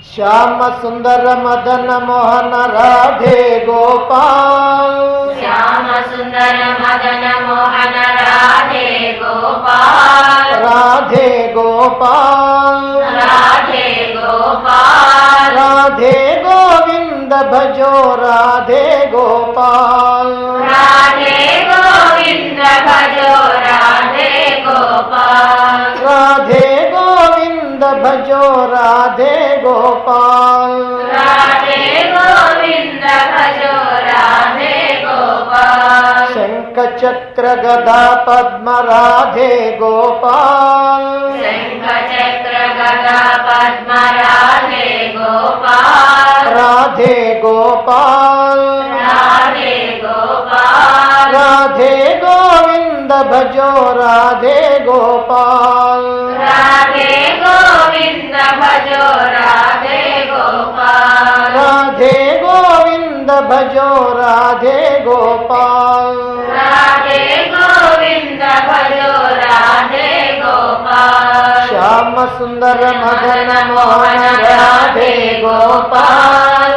श्याम सुंदर मदन मोहन राधे गोपाल, श्याम सुंदर मदन मोहन राधे गोपाल, राधे गोपाल, राधे गोपाल, राधे गोविंद भजो राधे गोपाल, राधे गोविंद भजो राधे गोपाल, राधे गोविंद भजो राधे गोपाल, राधे गोविंद भजो राधे गोपाल, शंख चक्र गदा पद्म राधे गोपाल, शंख चक्र गदा पद्म राधे गोपाल, राधे गोपाल, राधे गोपाल, राधे गोविंद भजो राधे गोपाल, राधे गोविंद भजो राधे गोपाल, राधे गोविंद भजो राधे गोपाल, राधे गोविंद भजो राधे गोपाल, श्याम सुंदर मदन मोहन राधे गोपाल,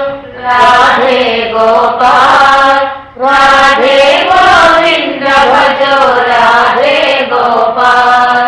राधे गोपाल, राधे गोविंद भजो राधे गोपाल,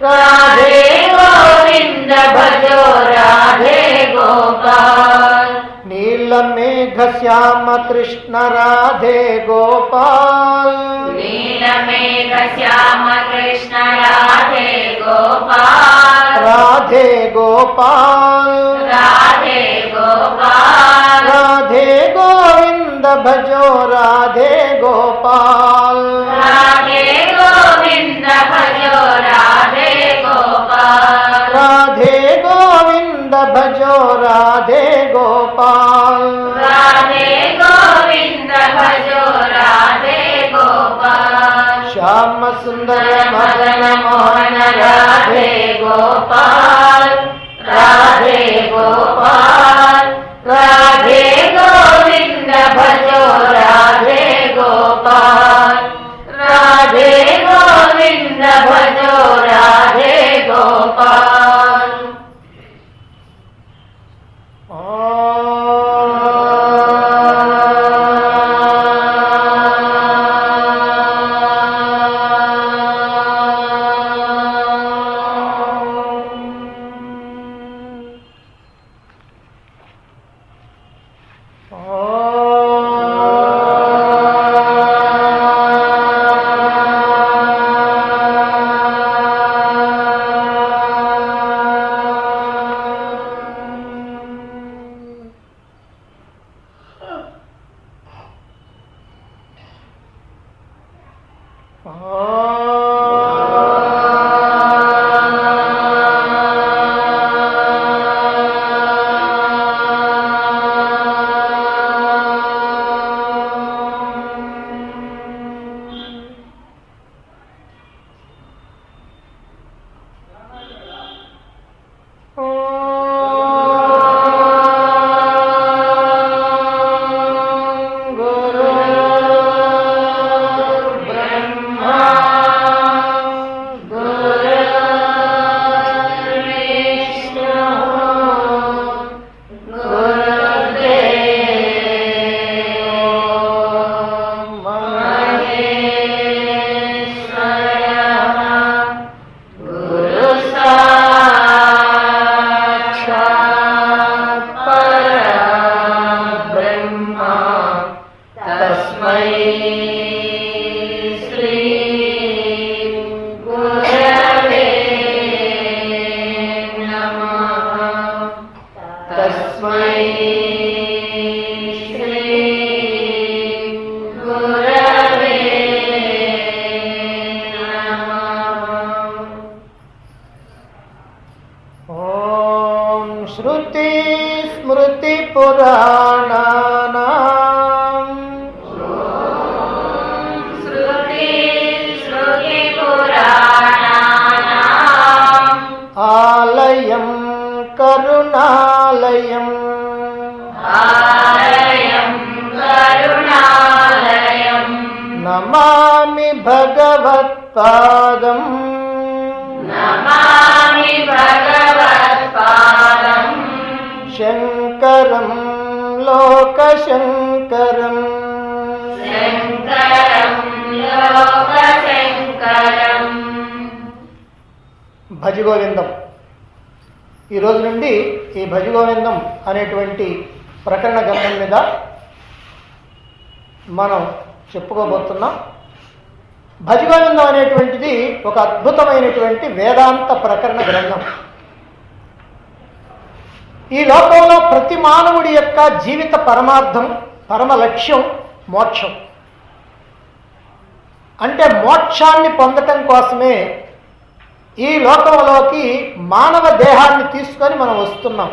राधे गोविंद भजो राधे गोपाल, नील मेघ श्याम कृष्ण राधे गोपाल, नील मेघ श्याम कृष्ण राधे गोपाल, राधे गोपाल, राधे गोपाल, राधे गोविंद भजो राधे गोपाल, राधे गोविंद भजो राधे गोपाल, राधे गोविंद भजो राधे गोपाल, राधे गोविंद भजो राधे गोपाल, श्याम सुंदर मदन मोहन राधे गोपाल, राधे गोपाल, राधे गोविंद भजो राधे गोपाल, राधे गोविंद भजो राधे गोपाल। श्रुति स्मृति पुराणानां श्रुति स्मृति पुराणानाम् आलयं करुणालयम् आलयं करुणालयम् नमामि भगवत्पादम् नमामि भगवत्पादम् శంకరం లోకశంకరం శంకరం లోకశంకరం. భజగోవిందం. ఈ రోజు నుండి ఈ భజగోవిందం అనేటువంటి ప్రకరణ గ్రంథం మీద మనం చెప్పుకోబోతున్నాం. భజగోవిందం అనేటువంటిది ఒక అద్భుతమైనటువంటి వేదాంత ప్రకరణ గ్రంథం. ఈ లోకంలో ప్రతి మానవుడి యొక్క జీవిత పరమార్థం, పరమ లక్ష్యం మోక్షం. అంటే మోక్షాన్ని పొందటం కోసమే ఈ లోకంలోకి మానవ దేహాన్ని తీసుకొని మనం వస్తున్నాం.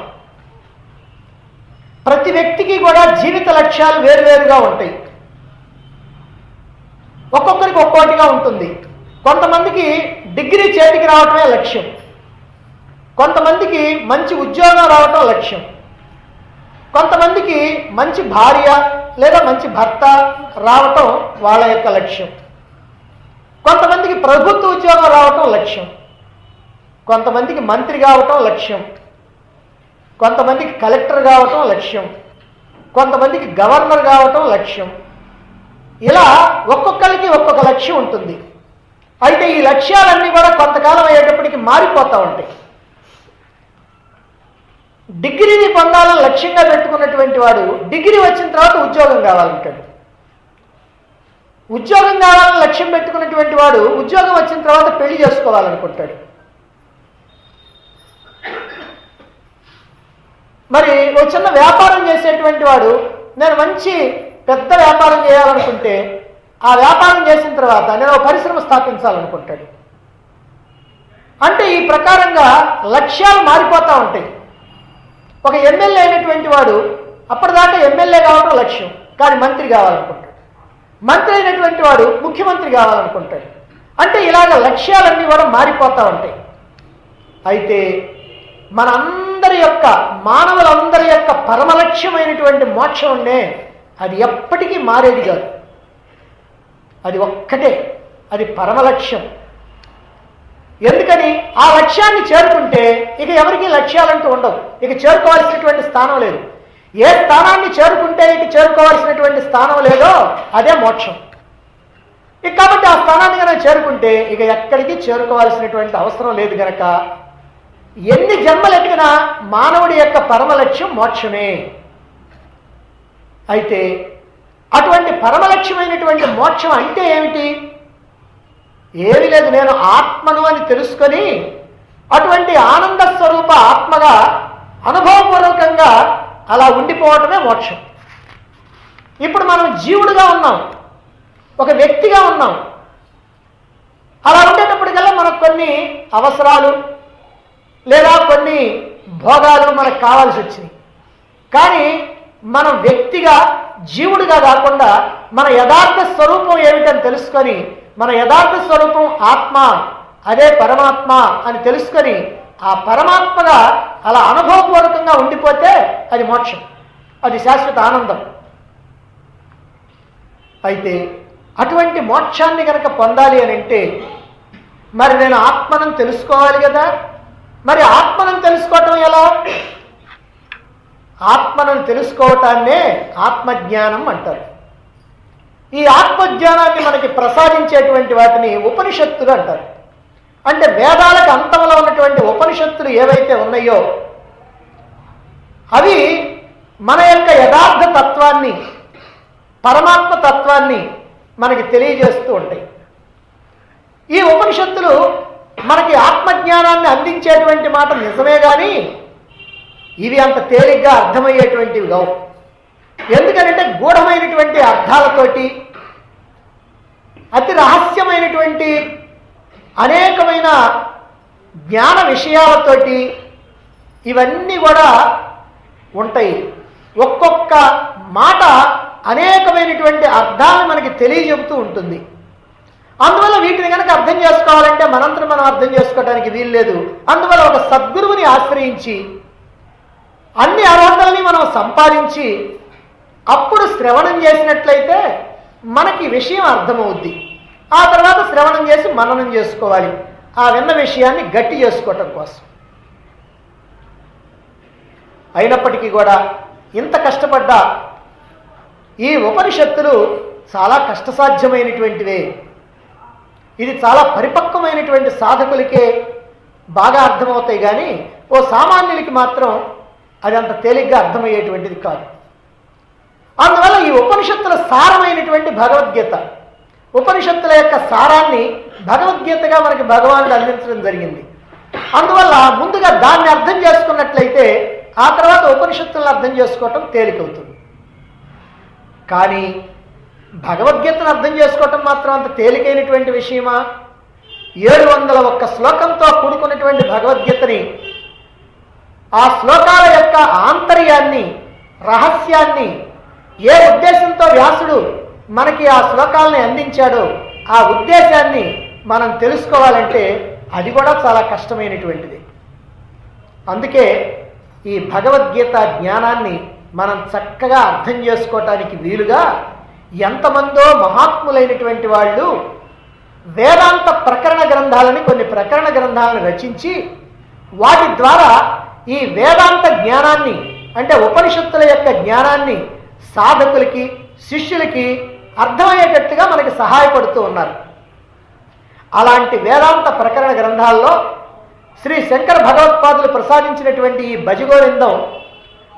ప్రతి వ్యక్తికి కూడా జీవిత లక్ష్యాలు వేరువేరుగా ఉంటాయి. ఒక్కొక్కరికి ఒక్కోటిగా ఉంటుంది. కొంతమందికి డిగ్రీ చేతికి రావటమే లక్ష్యం, కొంతమందికి మంచి ఉద్యోగం రావటం లక్ష్యం, కొంతమందికి మంచి భార్య లేదా మంచి భర్త రావటం వాళ్ళ యొక్క లక్ష్యం, కొంతమందికి ప్రభుత్వ ఉద్యోగం రావటం లక్ష్యం, కొంతమందికి మంత్రి కావటం లక్ష్యం, కొంతమందికి కలెక్టర్ కావటం లక్ష్యం, కొంతమందికి గవర్నర్ కావటం లక్ష్యం. ఇలా ఒక్కొక్కరికి ఒక్కొక్క లక్ష్యం ఉంటుంది. అయితే ఈ లక్ష్యాలన్నీ కూడా కొంతకాలం అయ్యేటప్పటికి మారిపోతూ ఉంటాయి. డిగ్రీని పొందాలని లక్ష్యంగా పెట్టుకున్నటువంటి వాడు డిగ్రీ వచ్చిన తర్వాత ఉద్యోగం కావాలంటాడు. ఉద్యోగం కావాలని లక్ష్యం పెట్టుకున్నటువంటి వాడు ఉద్యోగం వచ్చిన తర్వాత పెళ్లి చేసుకోవాలనుకుంటాడు. మరి ఒక చిన్న వ్యాపారం చేసేటువంటి వాడు నేను మంచి పెద్ద వ్యాపారం చేయాలనుకుంటే ఆ వ్యాపారం చేసిన తర్వాత నేను ఒక పరిశ్రమ స్థాపించాలనుకుంటాడు. అంటే ఈ ప్రకారంగా లక్ష్యాలు మారిపోతూ ఉంటాయి. ఒక ఎమ్మెల్యే అయినటువంటి వాడు అప్పటిదాకా ఎమ్మెల్యే కావడం లక్ష్యం, కానీ మంత్రి కావాలనుకుంటాడు. మంత్రి అయినటువంటి వాడు ముఖ్యమంత్రి కావాలనుకుంటాడు. అంటే ఇలాగ లక్ష్యాలన్నీ కూడా మారిపోతూ ఉంటాయి. అయితే మనందరి యొక్క మానవులందరి యొక్క పరమలక్ష్యమైనటువంటి మోక్షం ఉండే అది ఎప్పటికీ మారేది కాదు. అది ఒక్కటే, అది పరమలక్ష్యం. ఎందుకని ఆ లక్ష్యాన్ని చేరుకుంటే ఇక ఎవరికి లక్ష్యాలంటూ ఉండవు. ఇక చేరుకోవాల్సినటువంటి స్థానం లేదు. ఏ స్థానాన్ని చేరుకుంటే ఇక చేరుకోవాల్సినటువంటి స్థానం లేదో అదే మోక్షం. ఇక కాబట్టి ఆ స్థానాన్ని కనుక చేరుకుంటే ఇక ఎక్కడికి చేరుకోవాల్సినటువంటి అవసరం లేదు. గనక ఎన్ని జన్మలెత్తినా మానవుడి యొక్క పరమలక్ష్యం మోక్షమే. అయితే అటువంటి పరమలక్ష్యమైనటువంటి మోక్షం అంటే ఏమిటి? ఏమీ లేదు, నేను ఆత్మను అని తెలుసుకొని అటువంటి ఆనంద స్వరూప ఆత్మగా అనుభవపూర్వకంగా అలా ఉండిపోవటమే మోక్షం. ఇప్పుడు మనం జీవుడుగా ఉన్నాం, ఒక వ్యక్తిగా ఉన్నాం. అలా ఉండేటప్పటికల్లా మనకు కొన్ని అవసరాలు లేదా కొన్ని భోగాలు మనకు కావాల్సి వచ్చినాయి. కానీ మనం వ్యక్తిగా జీవుడిగా కాకుండా మన యథార్థ స్వరూపం ఏమిటని తెలుసుకొని మన యథార్థ స్వరూపం ఆత్మ, అదే పరమాత్మ అని తెలుసుకొని ఆ పరమాత్మగా అలా అనుభవపూర్వకంగా ఉండిపోతే అది మోక్షం, అది శాశ్వత ఆనందం. అయితే అటువంటి మోక్షాన్ని కనుక పొందాలి అని అంటే మరి నేను ఆత్మను తెలుసుకోవాలి కదా. మరి ఆత్మను తెలుసుకోవటం ఎలా? ఆత్మను తెలుసుకోవటాన్నే ఆత్మజ్ఞానం అంటారు. ఈ ఆత్మజ్ఞానాన్ని మనకి ప్రసాదించేటువంటి వాటిని ఉపనిషత్తులు అంటారు. అంటే వేదాలకు అంతంలో ఉన్నటువంటి ఉపనిషత్తులు ఏవైతే ఉన్నాయో అవి మన యొక్క యథార్థ తత్వాన్ని, పరమాత్మ తత్వాన్ని మనకి తెలియజేస్తూ ఉంటాయి. ఈ ఉపనిషత్తులు మనకి ఆత్మజ్ఞానాన్ని అందించేటువంటి మాట నిజమే, కానీ ఇవి అంత తేలిగ్గా అర్థమయ్యేటువంటివి కావు. ఎందుకంటే గూఢమైనటువంటి అర్థాలతోటి, అతి రహస్యమైనటువంటి అనేకమైన జ్ఞాన విషయాలతోటి ఇవన్నీ కూడా ఉంటాయి. ఒక్కొక్క మాట అనేకమైనటువంటి అర్థాలను మనకి తెలియజెబుతూ ఉంటుంది. అందువల్ల వీటిని కనుక అర్థం చేసుకోవాలంటే మనంతరం మనం అర్థం చేసుకోవడానికి వీలు లేదు. అందువల్ల ఒక సద్గురువుని ఆశ్రయించి అన్ని అర్హతల్ని మనం సంపాదించి అప్పుడు శ్రవణం చేసినట్లయితే మనకి విషయం అర్థమవుద్ది. ఆ తర్వాత శ్రవణం చేసి మననం చేసుకోవాలి, ఆ విన్న విషయాన్ని గట్టి చేసుకోవటం కోసం. అయినప్పటికీ కూడా ఇంత కష్టపడ్డా ఈ ఉపనిషత్తులు చాలా కష్టసాధ్యమైనటువంటివే. ఇది చాలా పరిపక్వమైనటువంటి సాధకులకే బాగా అర్థమవుతాయి, కానీ ఓ సామాన్యులకి మాత్రం అది అంత తేలిగ్గా అర్థమయ్యేటువంటిది కాదు. అందువల్ల ఈ ఉపనిషత్తుల సారమైనటువంటి భగవద్గీత, ఉపనిషత్తుల యొక్క సారాన్ని భగవద్గీతగా మనకి భగవానుడు అందించడం జరిగింది. అందువల్ల ముందుగా దాన్ని అర్థం చేసుకున్నట్లయితే ఆ తర్వాత ఉపనిషత్తులను అర్థం చేసుకోవటం తేలికవుతుంది. కానీ భగవద్గీతను అర్థం చేసుకోవటం మాత్రం అంత తేలికైనటువంటి విషయమా? 701 శ్లోకంతో కూడుకున్నటువంటి భగవద్గీతని, ఆ శ్లోకాల యొక్క ఆంతర్యాన్ని, రహస్యాన్ని, ఏ ఉద్దేశంతో వ్యాసుడు మనకి ఆ శ్లోకాలని అందించాడో ఆ ఉద్దేశాన్ని మనం తెలుసుకోవాలంటే అది కూడా చాలా కష్టమైనటువంటిది. అందుకే ఈ భగవద్గీత జ్ఞానాన్ని మనం చక్కగా అర్థం చేసుకోవటానికి వీలుగా ఎంతమందో మహాత్ములైనటువంటి వాళ్ళు వేదాంత ప్రకరణ గ్రంథాలని, కొన్ని ప్రకరణ గ్రంథాలను రచించి వాటి ద్వారా ఈ వేదాంత జ్ఞానాన్ని, అంటే ఉపనిషత్తుల యొక్క జ్ఞానాన్ని సాధకులకి, శిష్యులకి అర్థమయ్యేటట్టుగా మనకి సహాయపడుతూ ఉన్నారు. అలాంటి వేదాంత ప్రకరణ గ్రంథాల్లో శ్రీ శంకర భగవత్పాదులు ప్రసాదించినటువంటి ఈ భజగోవిందం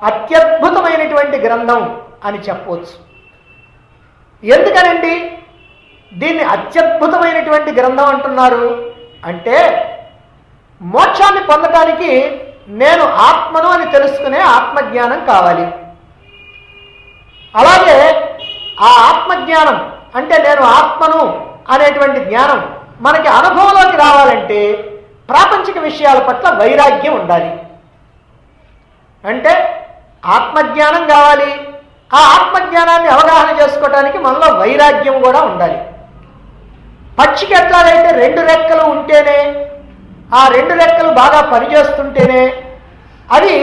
అత్యద్భుతమైనటువంటి గ్రంథం అని చెప్పవచ్చు. ఎందుకనండి దీన్ని అత్యద్భుతమైనటువంటి గ్రంథం అంటున్నారు అంటే, మోక్షాన్ని పొందటానికి నేను ఆత్మను అని తెలుసుకునే ఆత్మజ్ఞానం కావాలి. అలాగే ఆ ఆత్మజ్ఞానం అంటే నేను ఆత్మను అనేటువంటి జ్ఞానం మనకి అనుభవంలోకి రావాలంటే ప్రాపంచిక విషయాల పట్ల వైరాగ్యం ఉండాలి. అంటే ఆత్మజ్ఞానం కావాలి. ఆ ఆత్మజ్ఞానాన్ని అవగాహన చేసుకోవటానికి మనలో వైరాగ్యం కూడా ఉండాలి. పక్షికి ఎట్లాగైతే 2 రెక్కలు ఉంటేనే, ఆ 2 రెక్కలు బాగా పనిచేస్తుంటేనే అవి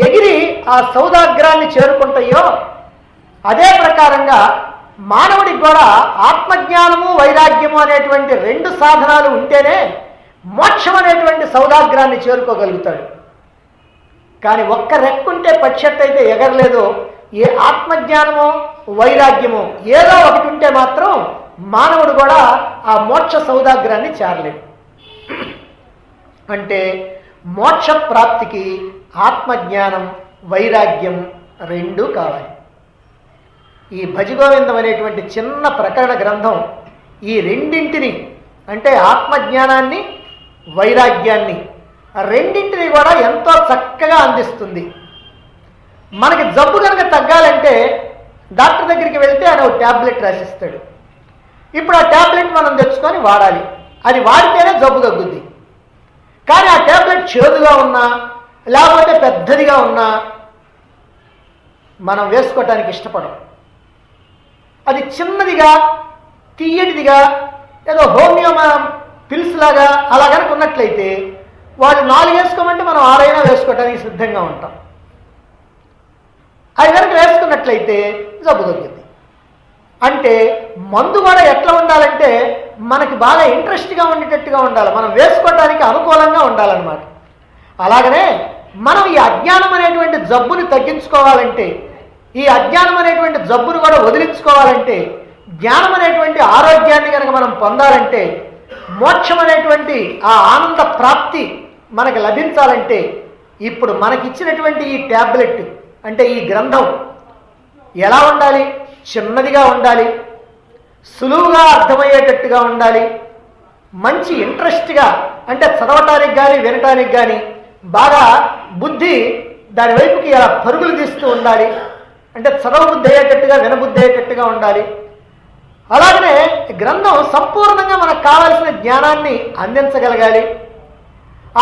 ఎగిరి ఆ సౌదాగ్రాన్ని చేరుకుంటాయో, అదే ప్రకారంగా మానవుడికి కూడా ఆత్మజ్ఞానము, వైరాగ్యము అనేటువంటి 2 సాధనాలు ఉంటేనే మోక్షం అనేటువంటి సౌదాగ్రాన్ని చేరుకోగలుగుతాడు. కానీ ఒక్క రెక్కుంటే పక్షి ఎట్టయితే ఎగరలేదో, ఏ ఆత్మజ్ఞానమో వైరాగ్యమో ఏదో ఒకటి ఉంటే మాత్రం మానవుడు కూడా ఆ మోక్ష సౌదాగ్రాన్ని చేరలేడు. అంటే మోక్ష ప్రాప్తికి ఆత్మజ్ఞానం, వైరాగ్యం 2 కావాలి. ఈ భజగోవిందం అనేటువంటి చిన్న ప్రకరణ గ్రంథం ఈ రెండింటిని, అంటే ఆత్మజ్ఞానాన్ని, వైరాగ్యాన్ని, రెండింటిని కూడా ఎంతో చక్కగా అందిస్తుంది. మనకి జబ్బు కనుక తగ్గాలంటే డాక్టర్ దగ్గరికి వెళ్తే ఆయన ఒక ట్యాబ్లెట్ రాసిస్తాడు. ఇప్పుడు ఆ ట్యాబ్లెట్ మనం తెచ్చుకొని వాడాలి. అది వాడితేనే జబ్బు తగ్గుద్ది. కానీ ఆ ట్యాబ్లెట్ చేదుగా ఉన్నా, లేకపోతే పెద్దదిగా ఉన్నా మనం వేసుకోవటానికి ఇష్టపడం. అది చిన్నదిగా, తీయటిదిగా, ఏదో హోమియో పిల్స్ లాగా అలా కనుక ఉన్నట్లయితే వాళ్ళు 4 వేసుకోమంటే మనం 6 అయినా వేసుకోవటానికి సిద్ధంగా ఉంటాం. అది కనుక వేసుకున్నట్లయితే జబ్బు తగ్గుద్ది. అంటే మందు కూడా ఎట్లా ఉండాలంటే మనకి బాగా ఇంట్రెస్ట్గా ఉండేటట్టుగా ఉండాలి, మనం వేసుకోవటానికి అనుకూలంగా ఉండాలన్నమాట. అలాగనే మనం ఈ అజ్ఞానం అనేటువంటి జబ్బుని తగ్గించుకోవాలంటే, ఈ అజ్ఞానం అనేటువంటి జబ్బును కూడా వదిలించుకోవాలంటే, జ్ఞానం అనేటువంటి ఆరోగ్యాన్ని కనుక మనం పొందాలంటే, మోక్షం అనేటువంటి ఆ ఆనంద ప్రాప్తి మనకు లభించాలంటే, ఇప్పుడు మనకిచ్చినటువంటి ఈ ట్యాబ్లెట్ అంటే ఈ గ్రంథం ఎలా ఉండాలి? చిన్నదిగా ఉండాలి, సులువుగా అర్థమయ్యేటట్టుగా ఉండాలి, మంచి ఇంట్రెస్ట్గా, అంటే చదవటానికి కానీ వినటానికి కానీ బాగా బుద్ధి దాని వైపుకి అలా పరుగులు తీస్తూ ఉండాలి. అంటే చదవబుద్ధి అయ్యేటట్టుగా, వినబుద్ధి అయ్యేటట్టుగా ఉండాలి. అలాగనే గ్రంథం సంపూర్ణంగా మనకు కావాల్సిన జ్ఞానాన్ని అందించగలగాలి.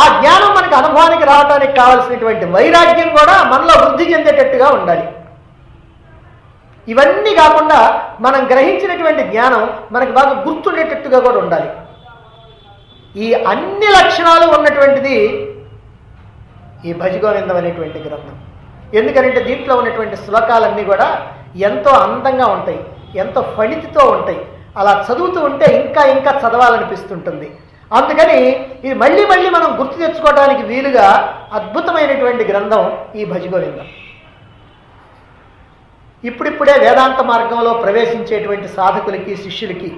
ఆ జ్ఞానం మనకు అనుభవానికి రావడానికి కావాల్సినటువంటి వైరాగ్యం కూడా మనలో వృద్ధి చెందేటట్టుగా ఉండాలి. ఇవన్నీ కాకుండా మనం గ్రహించినటువంటి జ్ఞానం మనకు బాగా గుర్తుండేటట్టుగా కూడా ఉండాలి. ఈ అన్ని లక్షణాలు ఉన్నటువంటిది ఈ భజగోవిందం అనేటువంటి గ్రంథం. ఎందుకంటే దీంట్లో ఉన్నటువంటి శ్లోకాలన్నీ కూడా ఎంతో అందంగా ఉంటాయి, ఎంతో ఫణితితో ఉంటాయి. అలా చదువుతూ ఉంటే ఇంకా ఇంకా చదవాలనిపిస్తుంటుంది. అందుకని ఇది మళ్ళీ మళ్ళీ మనం గుర్తు తెచ్చుకోవడానికి వీలుగా అద్భుతమైనటువంటి గ్రంథం ఈ భజగోవిందం. ఇప్పుడిప్పుడే వేదాంత మార్గంలో ప్రవేశించేటువంటి సాధకులకి, శిష్యులకి,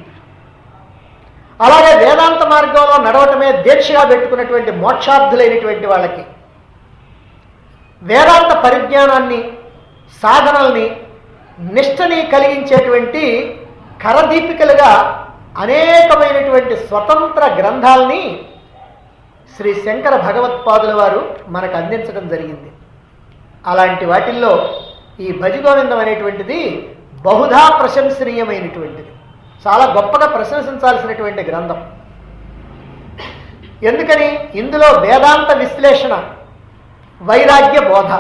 అలాగే వేదాంత మార్గంలో నడవటమే దీక్షగా పెట్టుకున్నటువంటి మోక్షార్థులైనటువంటి వాళ్ళకి వేదాంత పరిజ్ఞానాన్ని, సాధనల్ని, నిష్టని కలిగించేటువంటి కరదీపికలుగా అనేకమైనటువంటి స్వతంత్ర గ్రంథాలని శ్రీ శంకర భగవత్పాదుల వారు మనకు అందించడం జరిగింది. అలాంటి వాటిల్లో ఈ భజగోవిందం అనేటువంటిది బహుధా ప్రశంసనీయమైనటువంటిది, చాలా గొప్పగా ప్రశంసించాల్సినటువంటి గ్రంథం. ఎందుకని? ఇందులో వేదాంత విశ్లేషణ, వైరాగ్య బోధ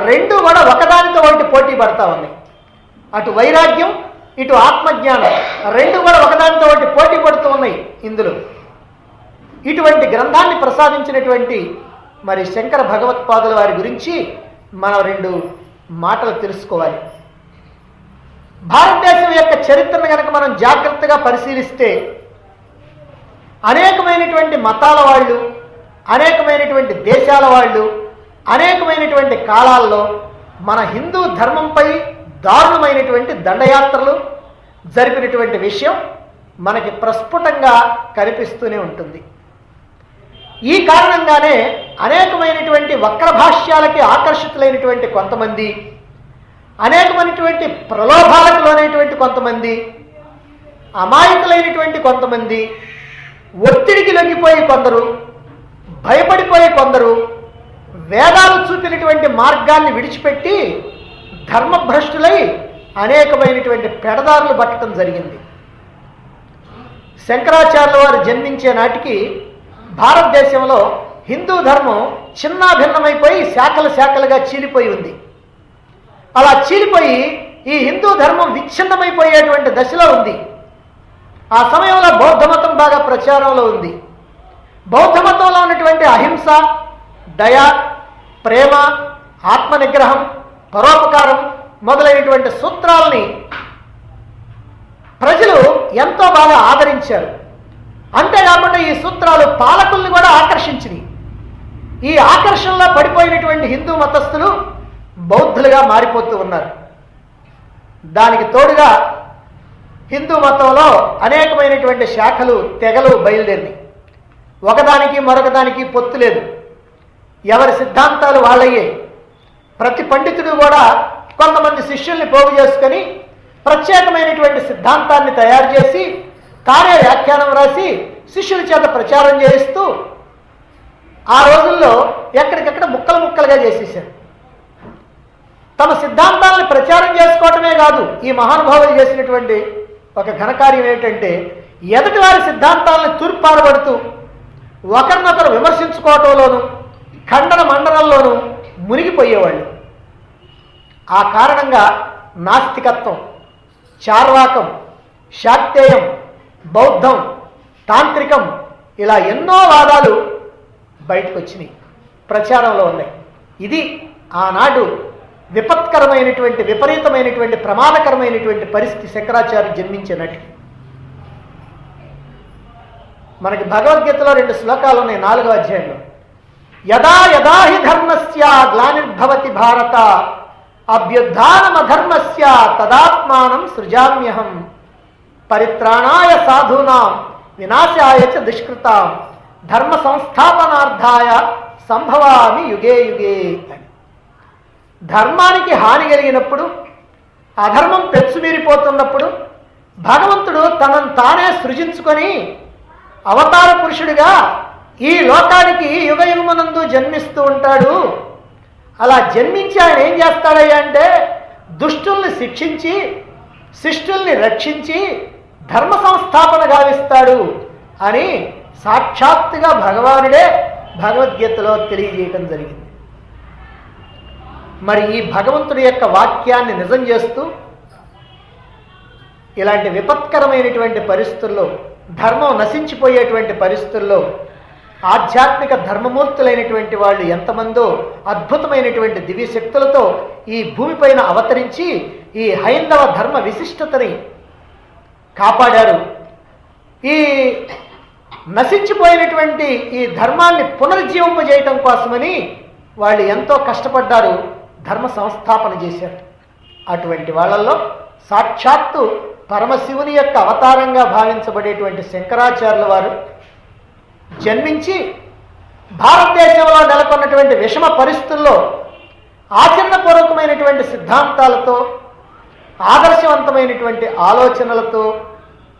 రెండు కూడా ఒకదానితో ఒకటి పోటీ పడతా ఉన్నాయి. అటు వైరాగ్యం, ఇటు ఆత్మజ్ఞానం రెండు కూడా ఒకదానితో ఒకటి పోటీ పడుతూ ఉన్నాయి ఇందులో. ఇటువంటి గ్రంథాన్ని ప్రసాదించినటువంటి మరి శంకర భగవత్పాదుల వారి గురించి మనం రెండు మాటలు తెలుసుకోవాలి. భారతదేశం యొక్క చరిత్రను కనుక మనం జాగ్రత్తగా పరిశీలిస్తే అనేకమైనటువంటి మతాల వాళ్ళు, అనేకమైనటువంటి దేశాల వాళ్ళు, అనేకమైనటువంటి కాలాల్లో మన హిందూ ధర్మంపై దారుణమైనటువంటి దండయాత్రలు జరిపినటువంటి విషయం మనకి ప్రస్ఫుటంగా కనిపిస్తూనే ఉంటుంది. ఈ కారణంగానే అనేకమైనటువంటి వక్రభాష్యాలకి ఆకర్షితులైనటువంటి కొంతమంది, అనేకమైనటువంటి ప్రలోభాలకు లోనైనటువంటి కొంతమంది, అమాయకులైనటువంటి కొంతమంది, ఒత్తిడికి లొంగిపోయి కొందరు, భయపడిపోయి కొందరు వేదాలు చూపినటువంటి మార్గాన్ని విడిచిపెట్టి ధర్మభ్రష్టులై అనేకమైనటువంటి పెడదారులు పట్టడం జరిగింది. శంకరాచార్యుల వారు జన్మించే నాటికి భారతదేశంలో హిందూ ధర్మం చిన్నాభిన్నమైపోయి శాఖలు శాఖలుగా చీలిపోయి ఉంది. అలా చీలిపోయి ఈ హిందూ ధర్మం విచ్ఛిన్నమైపోయేటువంటి దశలో ఉంది. ఆ సమయంలో బౌద్ధ మతం బాగా ప్రచారంలో ఉంది. బౌద్ధ మతంలో ఉన్నటువంటి అహింస, దయ, ప్రేమ, ఆత్మనిగ్రహం, పరోపకారం మొదలైనటువంటి సూత్రాలని ప్రజలు ఎంతో బాగా ఆదరించారు. అంతేకాకుండా ఈ సూత్రాలు పాలకుల్ని కూడా ఆకర్షించినాయి. ఈ ఆకర్షణలో పడిపోయినటువంటి హిందూ మతస్థులు బౌద్ధులుగా మారిపోతూ ఉన్నారు. దానికి తోడుగా హిందూ మతంలో అనేకమైనటువంటి శాఖలు, తెగలు బయలుదేరినాయి. ఒకదానికి మరొకదానికి పొత్తు లేదు. ఎవరి సిద్ధాంతాలు వాళ్ళయ్యే. ప్రతి పండితుడు కూడా కొంతమంది శిష్యుల్ని పోగు చేసుకొని ప్రత్యేకమైనటువంటి సిద్ధాంతాన్ని తయారు చేసి తానే వ్యాఖ్యానం రాసి శిష్యుల చేత ప్రచారం చేయిస్తూ ఆ రోజుల్లో ఎక్కడికెక్కడ ముక్కలు ముక్కలుగా చేసేసారు. తమ సిద్ధాంతాలను ప్రచారం చేసుకోవటమే కాదు, ఈ మహానుభావులు చేసినటువంటి ఒక ఘనకార్యం ఏమిటంటే ఎదుటి వారి సిద్ధాంతాలను తూర్పారబడుతూ ఒకరినొకరు విమర్శించుకోవటంలోనూ ఖండన మండలంలోనూ మునిగిపోయేవాళ్ళు. ఆ కారణంగా నాస్తికత్వం, చార్వాకం, శాక్తేయం, బౌద్ధం, తాంత్రికం ఇలా ఎన్నో వాదాలు బయటకు వచ్చినాయి, ప్రచారంలో ఉన్నాయి. ఇది ఆనాడు విపత్కరమైనటువంటి, విపరీతమైనటువంటి, ప్రమాదకరమైనటువంటి పరిస్థితి శంకరాచార్యులు జన్మించినట్టు. మనకి భగవద్గీతలో 2 శ్లోకాలు ఉన్నాయి 4వ అధ్యాయంలో. యదా యదా హి ధర్మస్య గ్లానిర్భవతి భారత అభ్యుత్థానమధర్మస్య తదాత్మానం సృజామ్యహం పరిత్రాణాయ సాధూనాం వినాశాయ చ దుష్కృతాం ధర్మ సంస్థాపనార్థాయ సంభవామి యుగే యుగే అని. ధర్మానికి హాని కలిగినప్పుడు, అధర్మం పెచ్చుమీరిపోతున్నప్పుడు భగవంతుడు తనను తానే సృజించుకొని అవతార పురుషుడిగా ఈ లోకానికి యుగ యుగమునందు జన్మిస్తూ ఉంటాడు. అలా జన్మించి ఆయన ఏం చేస్తాడయ్యా అంటే దుష్టుల్ని శిక్షించి శిష్టుల్ని రక్షించి ధర్మ సంస్థాపన గావిస్తాడు అని సాక్షాత్తుగా భగవానుడే భగవద్గీతలో తెలియజేయటం జరిగింది. మరి ఈ భగవంతుడి యొక్క వాక్యాన్ని నిజం చేస్తూ ఇలాంటి విపత్కరమైనటువంటి పరిస్థితుల్లో, ధర్మం నశించిపోయేటువంటి పరిస్థితుల్లో ఆధ్యాత్మిక ధర్మమూర్తులైనటువంటి వాళ్ళు ఎంతమందో అద్భుతమైనటువంటి దివ్య శక్తులతో ఈ భూమిపైన అవతరించి ఈ హైందవ ధర్మ విశిష్టతని కాపాడారు. ఈ నశించిపోయినటువంటి ఈ ధర్మాన్ని పునరుజ్జీవింపజేయటం కోసమని వాళ్ళు ఎంతో కష్టపడ్డారు, ధర్మ సంస్థాపన చేశారు. అటువంటి వాళ్ళల్లో సాక్షాత్తు పరమశివుని యొక్క అవతారంగా భావించబడేటువంటి శంకరాచార్యుల వారు జన్మించి భారతదేశంలో నెలకొన్నటువంటి విషమ పరిస్థితుల్లో ఆచరణపూర్వకమైనటువంటి సిద్ధాంతాలతో, ఆదర్శవంతమైనటువంటి ఆలోచనలతో,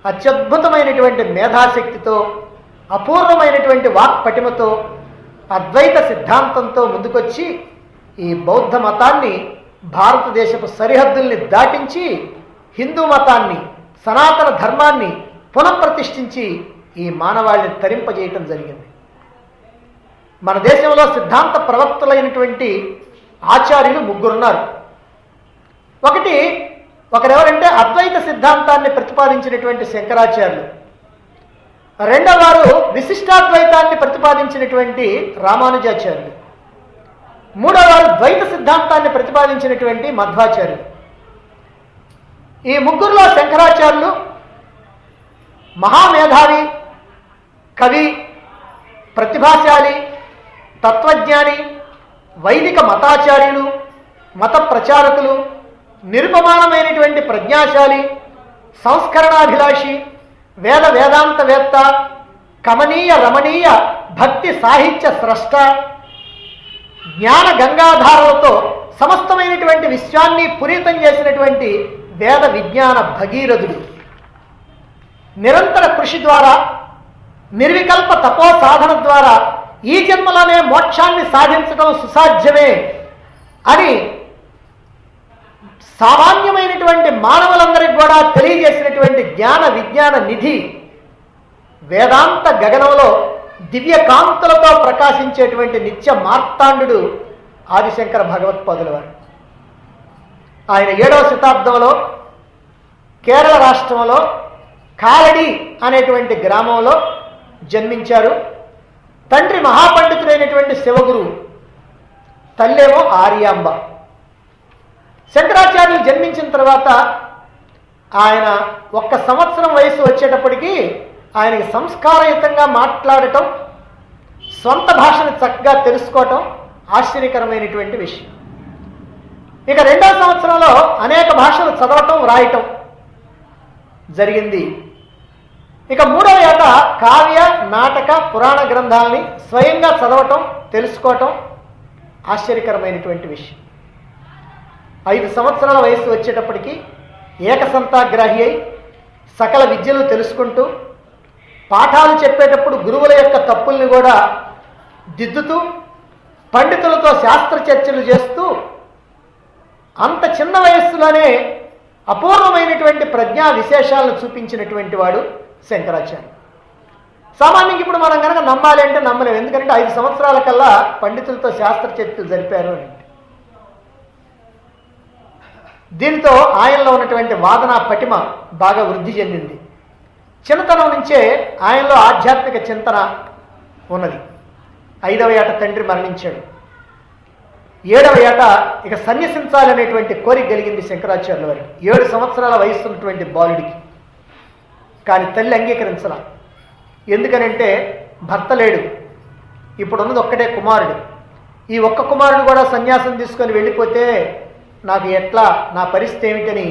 అత్యద్భుతమైనటువంటి మేధాశక్తితో, అపూర్వమైనటువంటి వాక్పటిమతో, అద్వైత సిద్ధాంతంతో ముందుకొచ్చి ఈ బౌద్ధ మతాన్ని భారతదేశపు సరిహద్దుల్ని దాటించి హిందూ మతాన్ని, సనాతన ధర్మాన్ని పునఃప్రతిష్ఠించి ఈ మానవాళిని తరింపజేయటం జరిగింది. మన దేశంలో సిద్ధాంత ప్రవక్తలైనటువంటి ఆచార్యులు ముగ్గురున్నారు. ఒకరెవరంటే అద్వైత సిద్ధాంతాన్ని ప్రతిపాదించినటువంటి శంకరాచార్యులు, రెండవ వారు విశిష్టాద్వైతాన్ని ప్రతిపాదించినటువంటి రామానుజాచార్యులు, మూడవ వారు ద్వైత సిద్ధాంతాన్ని ప్రతిపాదించినటువంటి మధ్వాచార్యులు. ఈ ముగ్గురులో శంకరాచార్యులు మహామేధావి, కవి, ప్రతిభాశాలి, తత్వజ్ఞాని, వైదిక మతాచార్యులు, మత ప్రచారకులు, నిరుపమానమైనటువంటి ప్రజ్ఞాశాలి, సంస్కరణాభిలాషి, వేదాంతవేత్త, కమనీయ రమణీయ భక్తి సాహిత్య స్రష్ట, జ్ఞాన గంగాధారలతో సమస్తమైనటువంటి విశ్వాన్ని పునీతం చేసినటువంటి వేద విజ్ఞాన భగీరథుడు. నిరంతర కృషి ద్వారా, నిర్వికల్ప తపో సాధన ద్వారా ఈ జన్మలోనే మోక్షాన్ని సాధించడం సుసాధ్యమే అని సామాన్యమైనటువంటి మానవులందరికీ కూడా తెలియజేసినటువంటి జ్ఞాన విజ్ఞాన నిధి, వేదాంత గగనంలో దివ్య కాంతులతో ప్రకాశించేటువంటి నిత్య మార్తాండు ఆదిశంకర భగవత్పాదుల వారు. ఆయన 7వ శతాబ్దంలో కేరళ రాష్ట్రంలో కాలడి అనేటువంటి గ్రామంలో జన్మించారు. తండ్రి మహాపండితుడైనటువంటి శివగురువు, తల్లేమో ఆర్యాంబ. శంకరాచార్యులు జన్మించిన తర్వాత ఆయన 1 సంవత్సరం వయసు వచ్చేటప్పటికీ ఆయనకి సంస్కారయుతంగా మాట్లాడటం, స్వంత భాషను చక్కగా తెలుసుకోవటం ఆశ్చర్యకరమైనటువంటి విషయం. ఇక 2వ సంవత్సరంలో అనేక భాషలు చదవటం, వ్రాయటం జరిగింది. ఇక 3వ ఏట కావ్య, నాటక, పురాణ గ్రంథాలని స్వయంగా చదవటం, తెలుసుకోవటం ఆశ్చర్యకరమైనటువంటి విషయం. 5 సంవత్సరాల వయసు వచ్చేటప్పటికి ఏకసంతాగ్రాహి అయి సకల విద్యలు తెలుసుకుంటూ, పాఠాలు చెప్పేటప్పుడు గురువుల యొక్క తప్పుల్ని కూడా దిద్దుతూ, పండితులతో శాస్త్ర చర్చలు చేస్తూ, అంత చిన్న వయస్సులోనే అపూర్వమైనటువంటి ప్రజ్ఞా విశేషాలను చూపించినటువంటి వాడు శంకరాచార్య. సామాన్యంగా ఇప్పుడు మనం కనుక నమ్మాలి అంటే నమ్మలేము. ఎందుకంటే 5 సంవత్సరాల కల్లా పండితులతో శాస్త్ర చర్చలు జరిపారు అని. దీంతో ఆయనలో ఉన్నటువంటి వాదన పటిమ బాగా వృద్ధి చెందింది. చిన్నతనం నుంచే ఆయనలో ఆధ్యాత్మిక చింతన ఉన్నది. 5వ ఏట తండ్రి మరణించాడు. 7వ ఏట ఇక సన్యసించాలనేటువంటి కోరిక కలిగింది శంకరాచార్యుల వారికి. 7 సంవత్సరాల వయసు ఉన్నటువంటి బాలుడికి. కానీ తల్లి అంగీకరించాల. ఎందుకనంటే భర్త లేడు, ఇప్పుడున్నది ఒక్కటే కుమారుడు. ఈ ఒక్క కుమారుడు కూడా సన్యాసం తీసుకొని వెళ్ళిపోతే నాకు ఎట్లా, నా పరిస్థితి ఏమిటని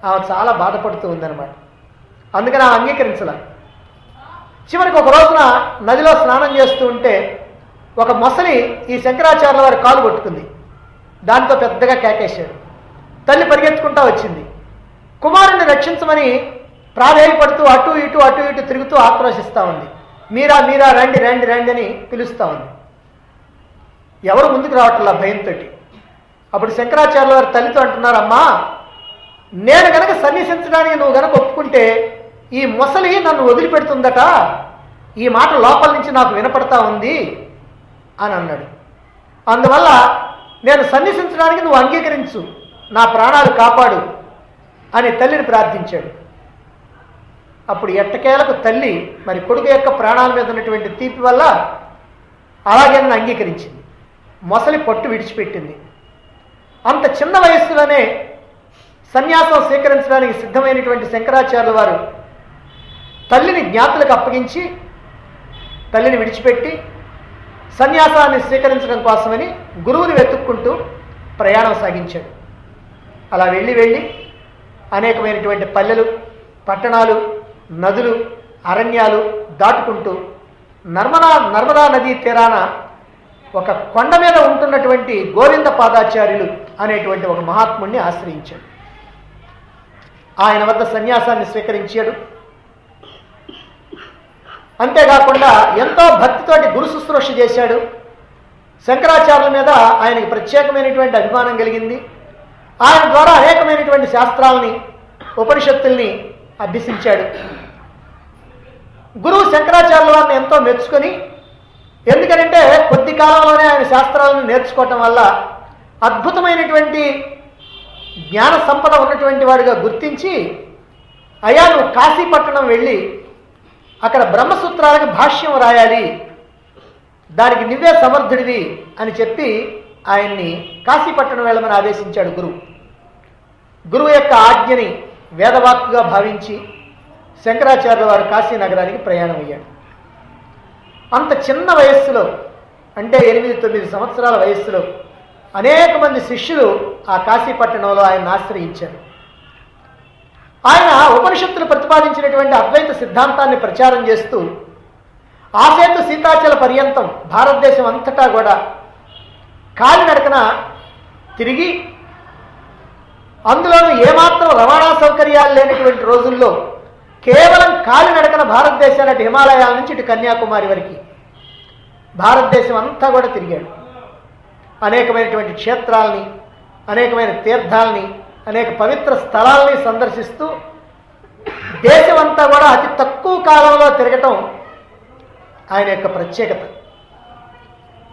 ఆమె చాలా బాధపడుతూ ఉందన్నమాట. అందుకని ఆమె అంగీకరించాల. చివరికి ఒక రోజున నదిలో స్నానం చేస్తూ ఉంటే ఒక మొసలి ఈ శంకరాచార్యుల వారి కాలు కొట్టుకుంది. దాంతో పెద్దగా కేకేశాడు. తల్లి పరిగెత్తుకుంటా వచ్చింది. కుమారుణ్ణి రక్షించమని ప్రాధేయపడుతూ అటు ఇటు తిరుగుతూ ఆక్రోశిస్తూ ఉంది. మీరా మీరా రండి రండి రండి అని పిలుస్తూ ఉంది. ఎవరు ముందుకు రావట్లా భయంతో. అప్పుడు శంకరాచార్యుల వారి తల్లితో అంటున్నారు, అమ్మా, నేను గనక సన్యసించడానికి నువ్వు గనక ఒప్పుకుంటే ఈ మొసలి నన్ను వదిలిపెడుతుందట, ఈ మాట లోపల నుంచి నాకు వినపడతా ఉంది అని అన్నాడు. అందువల్ల నేను సన్యసించడానికి నువ్వు అంగీకరించు, నా ప్రాణాలు కాపాడు అని తల్లిని ప్రార్థించాడు. అప్పుడు ఎట్టకేలకు తల్లి మరి కొడుకు యొక్క ప్రాణాల మీద ఉన్నటువంటి తీపి వల్ల అలాగే నన్ను అంగీకరించింది. మొసలి పట్టు విడిచిపెట్టింది. అంత చిన్న వయస్సులోనే సన్యాసం స్వీకరించడానికి సిద్ధమైనటువంటి శంకరాచార్యుల వారు తల్లిని జ్ఞాతులకు అప్పగించి తల్లిని విడిచిపెట్టి సన్యాసాన్ని స్వీకరించడం కోసమని గురువుని వెతుక్కుంటూ ప్రయాణం సాగించాడు. అలా వెళ్ళి అనేకమైనటువంటి పల్లెలు, పట్టణాలు, నదులు, అరణ్యాలు దాటుకుంటూ నర్మదా నదీ తీరాన ఒక కొండ మీద ఉంటున్నటువంటి గోవింద పాదాచార్యులు అనేటువంటి ఒక మహాత్ముడిని ఆశ్రయించాడు. ఆయన వద్ద సన్యాసాన్ని స్వీకరించాడు. అంతేకాకుండా ఎంతో భక్తితోటి గురు శుశ్రూష చేశాడు. శంకరాచార్యుల మీద ఆయనకి ప్రత్యేకమైనటువంటి అభిమానం కలిగింది. ఆయన ద్వారా అనేకమైనటువంటి శాస్త్రాలని, ఉపనిషత్తుల్ని అభ్యసించాడు. గురువు శంకరాచార్యుల వారిని ఎంతో మెచ్చుకొని, ఎందుకంటే కొద్ది కాలంలోనే ఆయన శాస్త్రాలను నేర్చుకోవటం వల్ల అద్భుతమైనటువంటి జ్ఞాన సంపద ఉన్నటువంటి వాడిగా గుర్తించి, అయ్యా నువ్వు కాశీపట్టణం వెళ్ళి అక్కడ బ్రహ్మసూత్రాలకు భాష్యం రాయాలి, దానికి నువ్వే సమర్థుడివి అని చెప్పి ఆయన్ని కాశీపట్టణం వెళ్ళమని ఆదేశించాడు గురువు. గురువు యొక్క ఆజ్ఞని వేదవాక్కుగా భావించి శంకరాచార్యుల వారు కాశీ నగరానికి ప్రయాణం అయ్యాడు. అంత చిన్న వయస్సులో, అంటే 8-9 సంవత్సరాల వయస్సులో అనేక మంది శిష్యులు ఆ కాశీపట్టణంలో ఆయన ఆశ్రయించారు. ఆయన ఉపనిషత్తులు ప్రతిపాదించినటువంటి అద్వైత సిద్ధాంతాన్ని ప్రచారం చేస్తూ ఆసేతు సీతాచల పర్యంతం భారతదేశం అంతటా కూడా కాలినడకన తిరిగి, అందులోనూ ఏమాత్రం రవాణా సౌకర్యాలు లేనటువంటి రోజుల్లో కేవలం కాలినడకన భారతదేశాన్ని హిమాలయాల నుంచి ఇటు కన్యాకుమారి వరకు భారతదేశం అంతా కూడా తిరిగాడు. అనేకమైనటువంటి క్షేత్రాలని, అనేకమైన తీర్థాలని, అనేక పవిత్ర స్థలాల్ని సందర్శిస్తూ దేశమంతా కూడా అతి తక్కువ కాలంలో తిరగటం ఆయన యొక్క ప్రత్యేకత.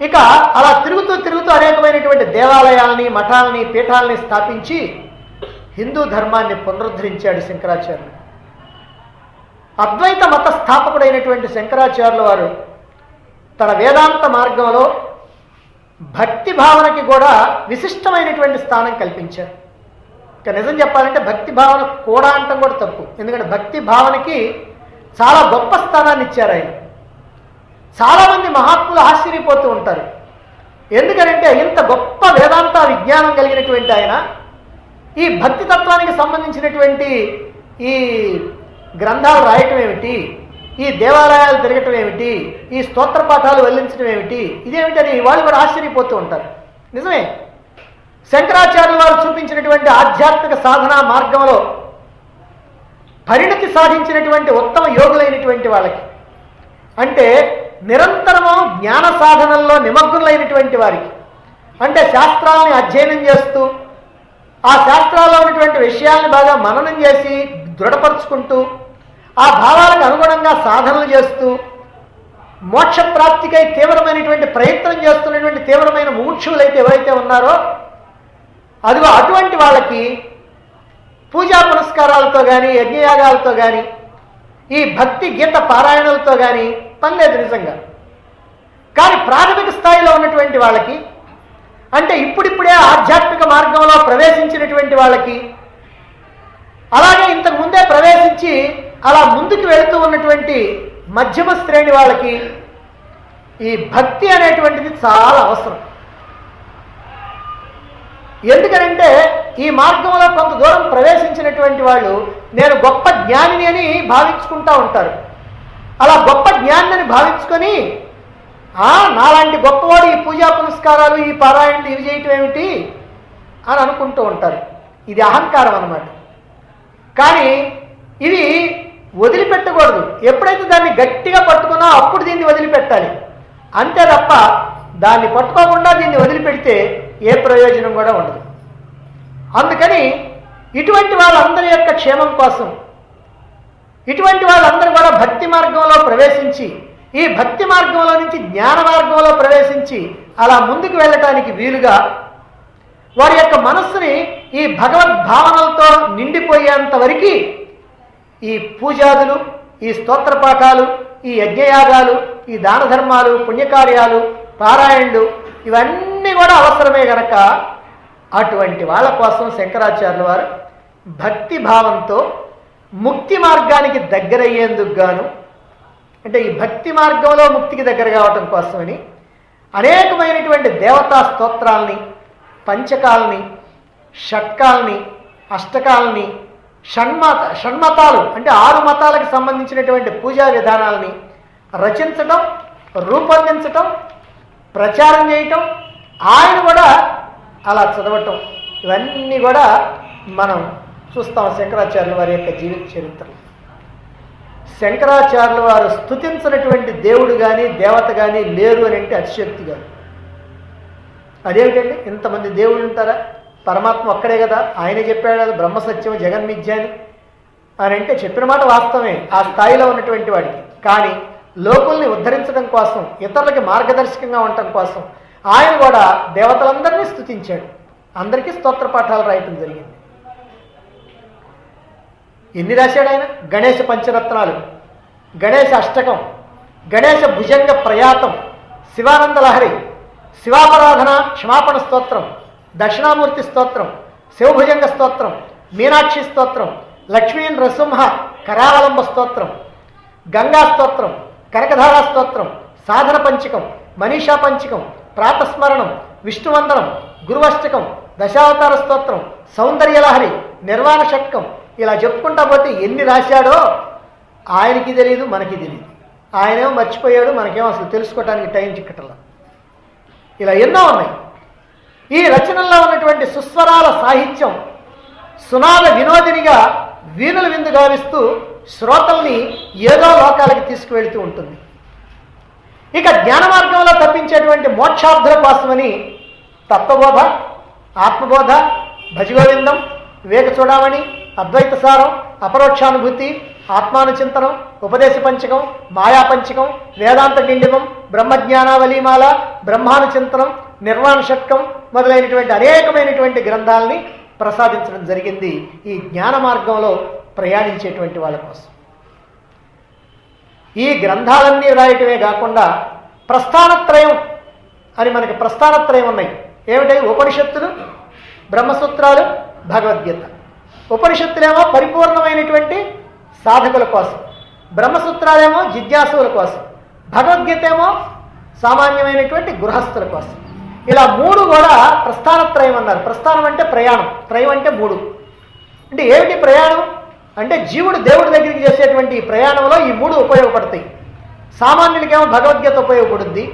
ఇక అలా తిరుగుతూ అనేకమైనటువంటి దేవాలయాల్ని, మఠాలని, పీఠాలని స్థాపించి హిందూ ధర్మాన్ని పునరుద్ధరించాడు శంకరాచార్యులు. అద్వైత మత స్థాపకుడైనటువంటి శంకరాచార్యుల వారు తన వేదాంత మార్గంలో భక్తి భావనకి కూడా విశిష్టమైనటువంటి స్థానం కల్పించారు. ఇక నిజం చెప్పాలంటే భక్తి భావన కూడా అంటాం కూడా తప్పు. ఎందుకంటే భక్తి భావనకి చాలా గొప్ప స్థానాన్ని ఇచ్చారు ఆయన. చాలామంది మహాత్ములు ఆశ్చర్యపోతూ ఉంటారు. ఎందుకంటే ఇంత గొప్ప వేదాంత విజ్ఞానం కలిగినటువంటి ఆయన ఈ భక్తి తత్వానికి సంబంధించినటువంటి ఈ గ్రంథాలు రాయటం ఏమిటి, ఈ దేవాలయాలు తిరగటం ఏమిటి, ఈ స్తోత్ర పాఠాలు వల్లించడం ఏమిటి, ఇదేమిటని వాళ్ళు కూడా ఆశ్చర్యపోతూ ఉంటారు. నిజమే, శంకరాచార్యుల వారు చూపించినటువంటి ఆధ్యాత్మిక సాధనా మార్గంలో పరిణతి సాధించినటువంటి ఉత్తమ యోగులైనటువంటి వాళ్ళకి, అంటే నిరంతరము జ్ఞాన సాధనల్లో నిమగ్నులైనటువంటి వారికి, అంటే శాస్త్రాలని అధ్యయనం చేస్తూ ఆ శాస్త్రాల్లో ఉన్నటువంటి విషయాల్ని బాగా మననం చేసి దృఢపరుచుకుంటూ ఆ భావాలకు అనుగుణంగా సాధనలు చేస్తూ మోక్షప్రాప్తికై తీవ్రమైనటువంటి ప్రయత్నం చేస్తున్నటువంటి తీవ్రమైన ముముక్షువులైతే ఎవరైతే ఉన్నారో అదిగో అటువంటి వాళ్ళకి పూజా పునస్కారాలతో కానీ, యజ్ఞయాగాలతో కానీ, ఈ భక్తి గీత పారాయణలతో కానీ పని లేదు నిజంగా. కానీ ప్రాథమిక స్థాయిలో ఉన్నటువంటి వాళ్ళకి, అంటే ఇప్పుడిప్పుడే ఆధ్యాత్మిక మార్గంలో ప్రవేశించినటువంటి వాళ్ళకి, అలాగే ఇంతకు ముందే ప్రవేశించి అలా ముందుకు వెళుతూ ఉన్నటువంటి మధ్యమ శ్రేణి వాళ్ళకి ఈ భక్తి అనేటువంటిది చాలా అవసరం. ఎందుకనంటే ఈ మార్గంలో కొంత దూరం ప్రవేశించినటువంటి వాళ్ళు నేను గొప్ప జ్ఞానిని అని భావించుకుంటూ ఉంటారు. అలా గొప్ప జ్ఞానిని భావించుకొని నాలాంటి గొప్పవాడు ఈ పూజా పునస్కారాలు, ఈ పారాయణలు ఇవి చేయటం ఏమిటి అని అనుకుంటూ ఉంటారు. ఇది అహంకారం అన్నమాట. కానీ ఇవి వదిలిపెట్టకూడదు. ఎప్పుడైతే దాన్ని గట్టిగా పట్టుకున్నా అప్పుడు దీన్ని వదిలిపెట్టాలి. అంతే తప్ప దాన్ని పట్టుకోకుండా దీన్ని వదిలిపెడితే ఏ ప్రయోజనం కూడా ఉండదు. అందుకని ఇటువంటి వాళ్ళందరి యొక్క క్షేమం కోసం ఇటువంటి వాళ్ళందరూ కూడా భక్తి మార్గంలో ప్రవేశించి, ఈ భక్తి మార్గంలో నుంచి జ్ఞాన మార్గంలో ప్రవేశించి అలా ముందుకు వెళ్ళటానికి వీలుగా వారి యొక్క మనస్సుని ఈ భగవద్భావనలతో నిండిపోయేంత వరకు ఈ పూజాదులు, ఈ స్తోత్ర పాఠాలు, ఈ యజ్ఞయాగాలు, ఈ దాన ధర్మాలు, పుణ్యకార్యాలు, పారాయణలు ఇవన్నీ కూడా అవసరమే గనక అటువంటి వాళ్ళ కోసం శంకరాచార్యుల వారు భక్తి భావంతో ముక్తి మార్గానికి దగ్గరయ్యేందుకు గాను అంటే ఈ భక్తి మార్గంలో ముక్తికి దగ్గర కావటం కోసమని అనేకమైనటువంటి దేవతా స్తోత్రాల్ని, పంచకాలని, షట్కాలని, అష్టకాలని, షణ్మతాలు అంటే 6 మతాలకు సంబంధించినటువంటి పూజా విధానాలని రచించటం, రూపొందించటం, ప్రచారం చేయటం, ఆయన కూడా అలా చదవటం, ఇవన్నీ కూడా మనం చూస్తాం శంకరాచార్యుల వారి యొక్క జీవిత చరిత్రలు. శంకరాచార్యుల వారు స్తుతించినటువంటి దేవుడు కానీ దేవత కానీ లేరు అని అంటే అతిశక్తి కాదు. అదేమిటండి, ఇంతమంది దేవుళ్ళు ఉంటారా? పరమాత్మ ఒక్కడే కదా, ఆయనే చెప్పాడు కదా బ్రహ్మసత్యం జగన్మిథ్య అని అంటే చెప్పిన మాట వాస్తవమే ఆ స్థాయిలో ఉన్నటువంటి వాడికి. కానీ లోకుల్ని ఉద్ధరించడం కోసం, ఇతరులకి మార్గదర్శకంగా ఉండటం కోసం ఆయన కూడా దేవతలందరినీ స్తుతించాడు. అందరికీ స్తోత్ర పాఠాలు రాయటం జరిగింది. ఎన్ని రాశాడు ఆయన? గణేశ పంచరత్నాలు, గణేశ అష్టకం, గణేశ భుజంగ ప్రయాతం, శివానంద లహరి, శివాపరాధన క్షమాపణ స్తోత్రం, దక్షిణామూర్తి స్తోత్రం, శివభుజంగ స్తోత్రం, మీనాక్షి స్తోత్రం, లక్ష్మీ నృసింహ కరావలంబ స్తోత్రం, గంగా స్తోత్రం, కనకధారా స్తోత్రం, సాధన పంచకం, మనీషా పంచకం, ప్రాతస్మరణం, విష్ణువందనం, గురువష్టకం, దశావతార స్తోత్రం, సౌందర్యలహరి, నిర్వాణ షట్కం, ఇలా చెప్పుకుంటా పోతే ఎన్ని రాశాడో ఆయనకి తెలియదు, మనకి తెలియదు. ఆయనేమో మర్చిపోయాడు, మనకేమో అసలు తెలుసుకోవడానికి టైం చిక్కటల్లా. ఇలా ఎన్నో ఉన్నాయి. ఈ రచనల్లో ఉన్నటువంటి సుస్వరాల సాహిత్యం సునాద వినోదినిగా వీణులు విందు గావిస్తూ శ్రోతల్ని ఏదో లోకాలకి తీసుకువెళుతూ ఉంటుంది. ఇక జ్ఞాన మార్గంలో తప్పించేటువంటి మోక్షార్థుల కోసమని తత్వబోధ, ఆత్మబోధ, భజగోవిందం, వివేక చూడమని, అద్వైత సారం, అపరోక్షానుభూతి, ఆత్మానుచింతనం, ఉపదేశ పంచకం, మాయా పంచకం, వేదాంత డిండిమం, బ్రహ్మజ్ఞానావళిమాల, బ్రహ్మానుచింతనం, నిర్వాణ షట్కం మొదలైనటువంటి అనేకమైనటువంటి గ్రంథాలని ప్రసాదించడం జరిగింది ఈ జ్ఞాన మార్గంలో ప్రయాణించేటువంటి వాళ్ళ కోసం. ఈ గ్రంథాలన్నీ రాయటమే కాకుండా ప్రస్థానత్రయం అని మనకి ప్రస్థానత్రయం ఉన్నాయి. ఏమిటై? ఉపనిషత్తులు, బ్రహ్మసూత్రాలు, భగవద్గీత. ఉపనిషత్తులేమో పరిపూర్ణమైనటువంటి సాధకుల కోసం, బ్రహ్మసూత్రాలేమో జిజ్ఞాసుల కోసం, భగవద్గీత ఏమో సామాన్యమైనటువంటి గృహస్థుల కోసం. ఇలా 3 కూడా ప్రస్థానత్రయం అన్నారు. ప్రస్థానం అంటే ప్రయాణం, త్రయం అంటే 3. అంటే ఏమిటి ప్రయాణం అంటే జీవుడు దేవుడి దగ్గరికి చేసేటువంటి ఈ ప్రయాణంలో ఈ 3 ఉపయోగపడతాయి. సామాన్యులకేమో భగవద్గీత ఉపయోగపడుద్ది,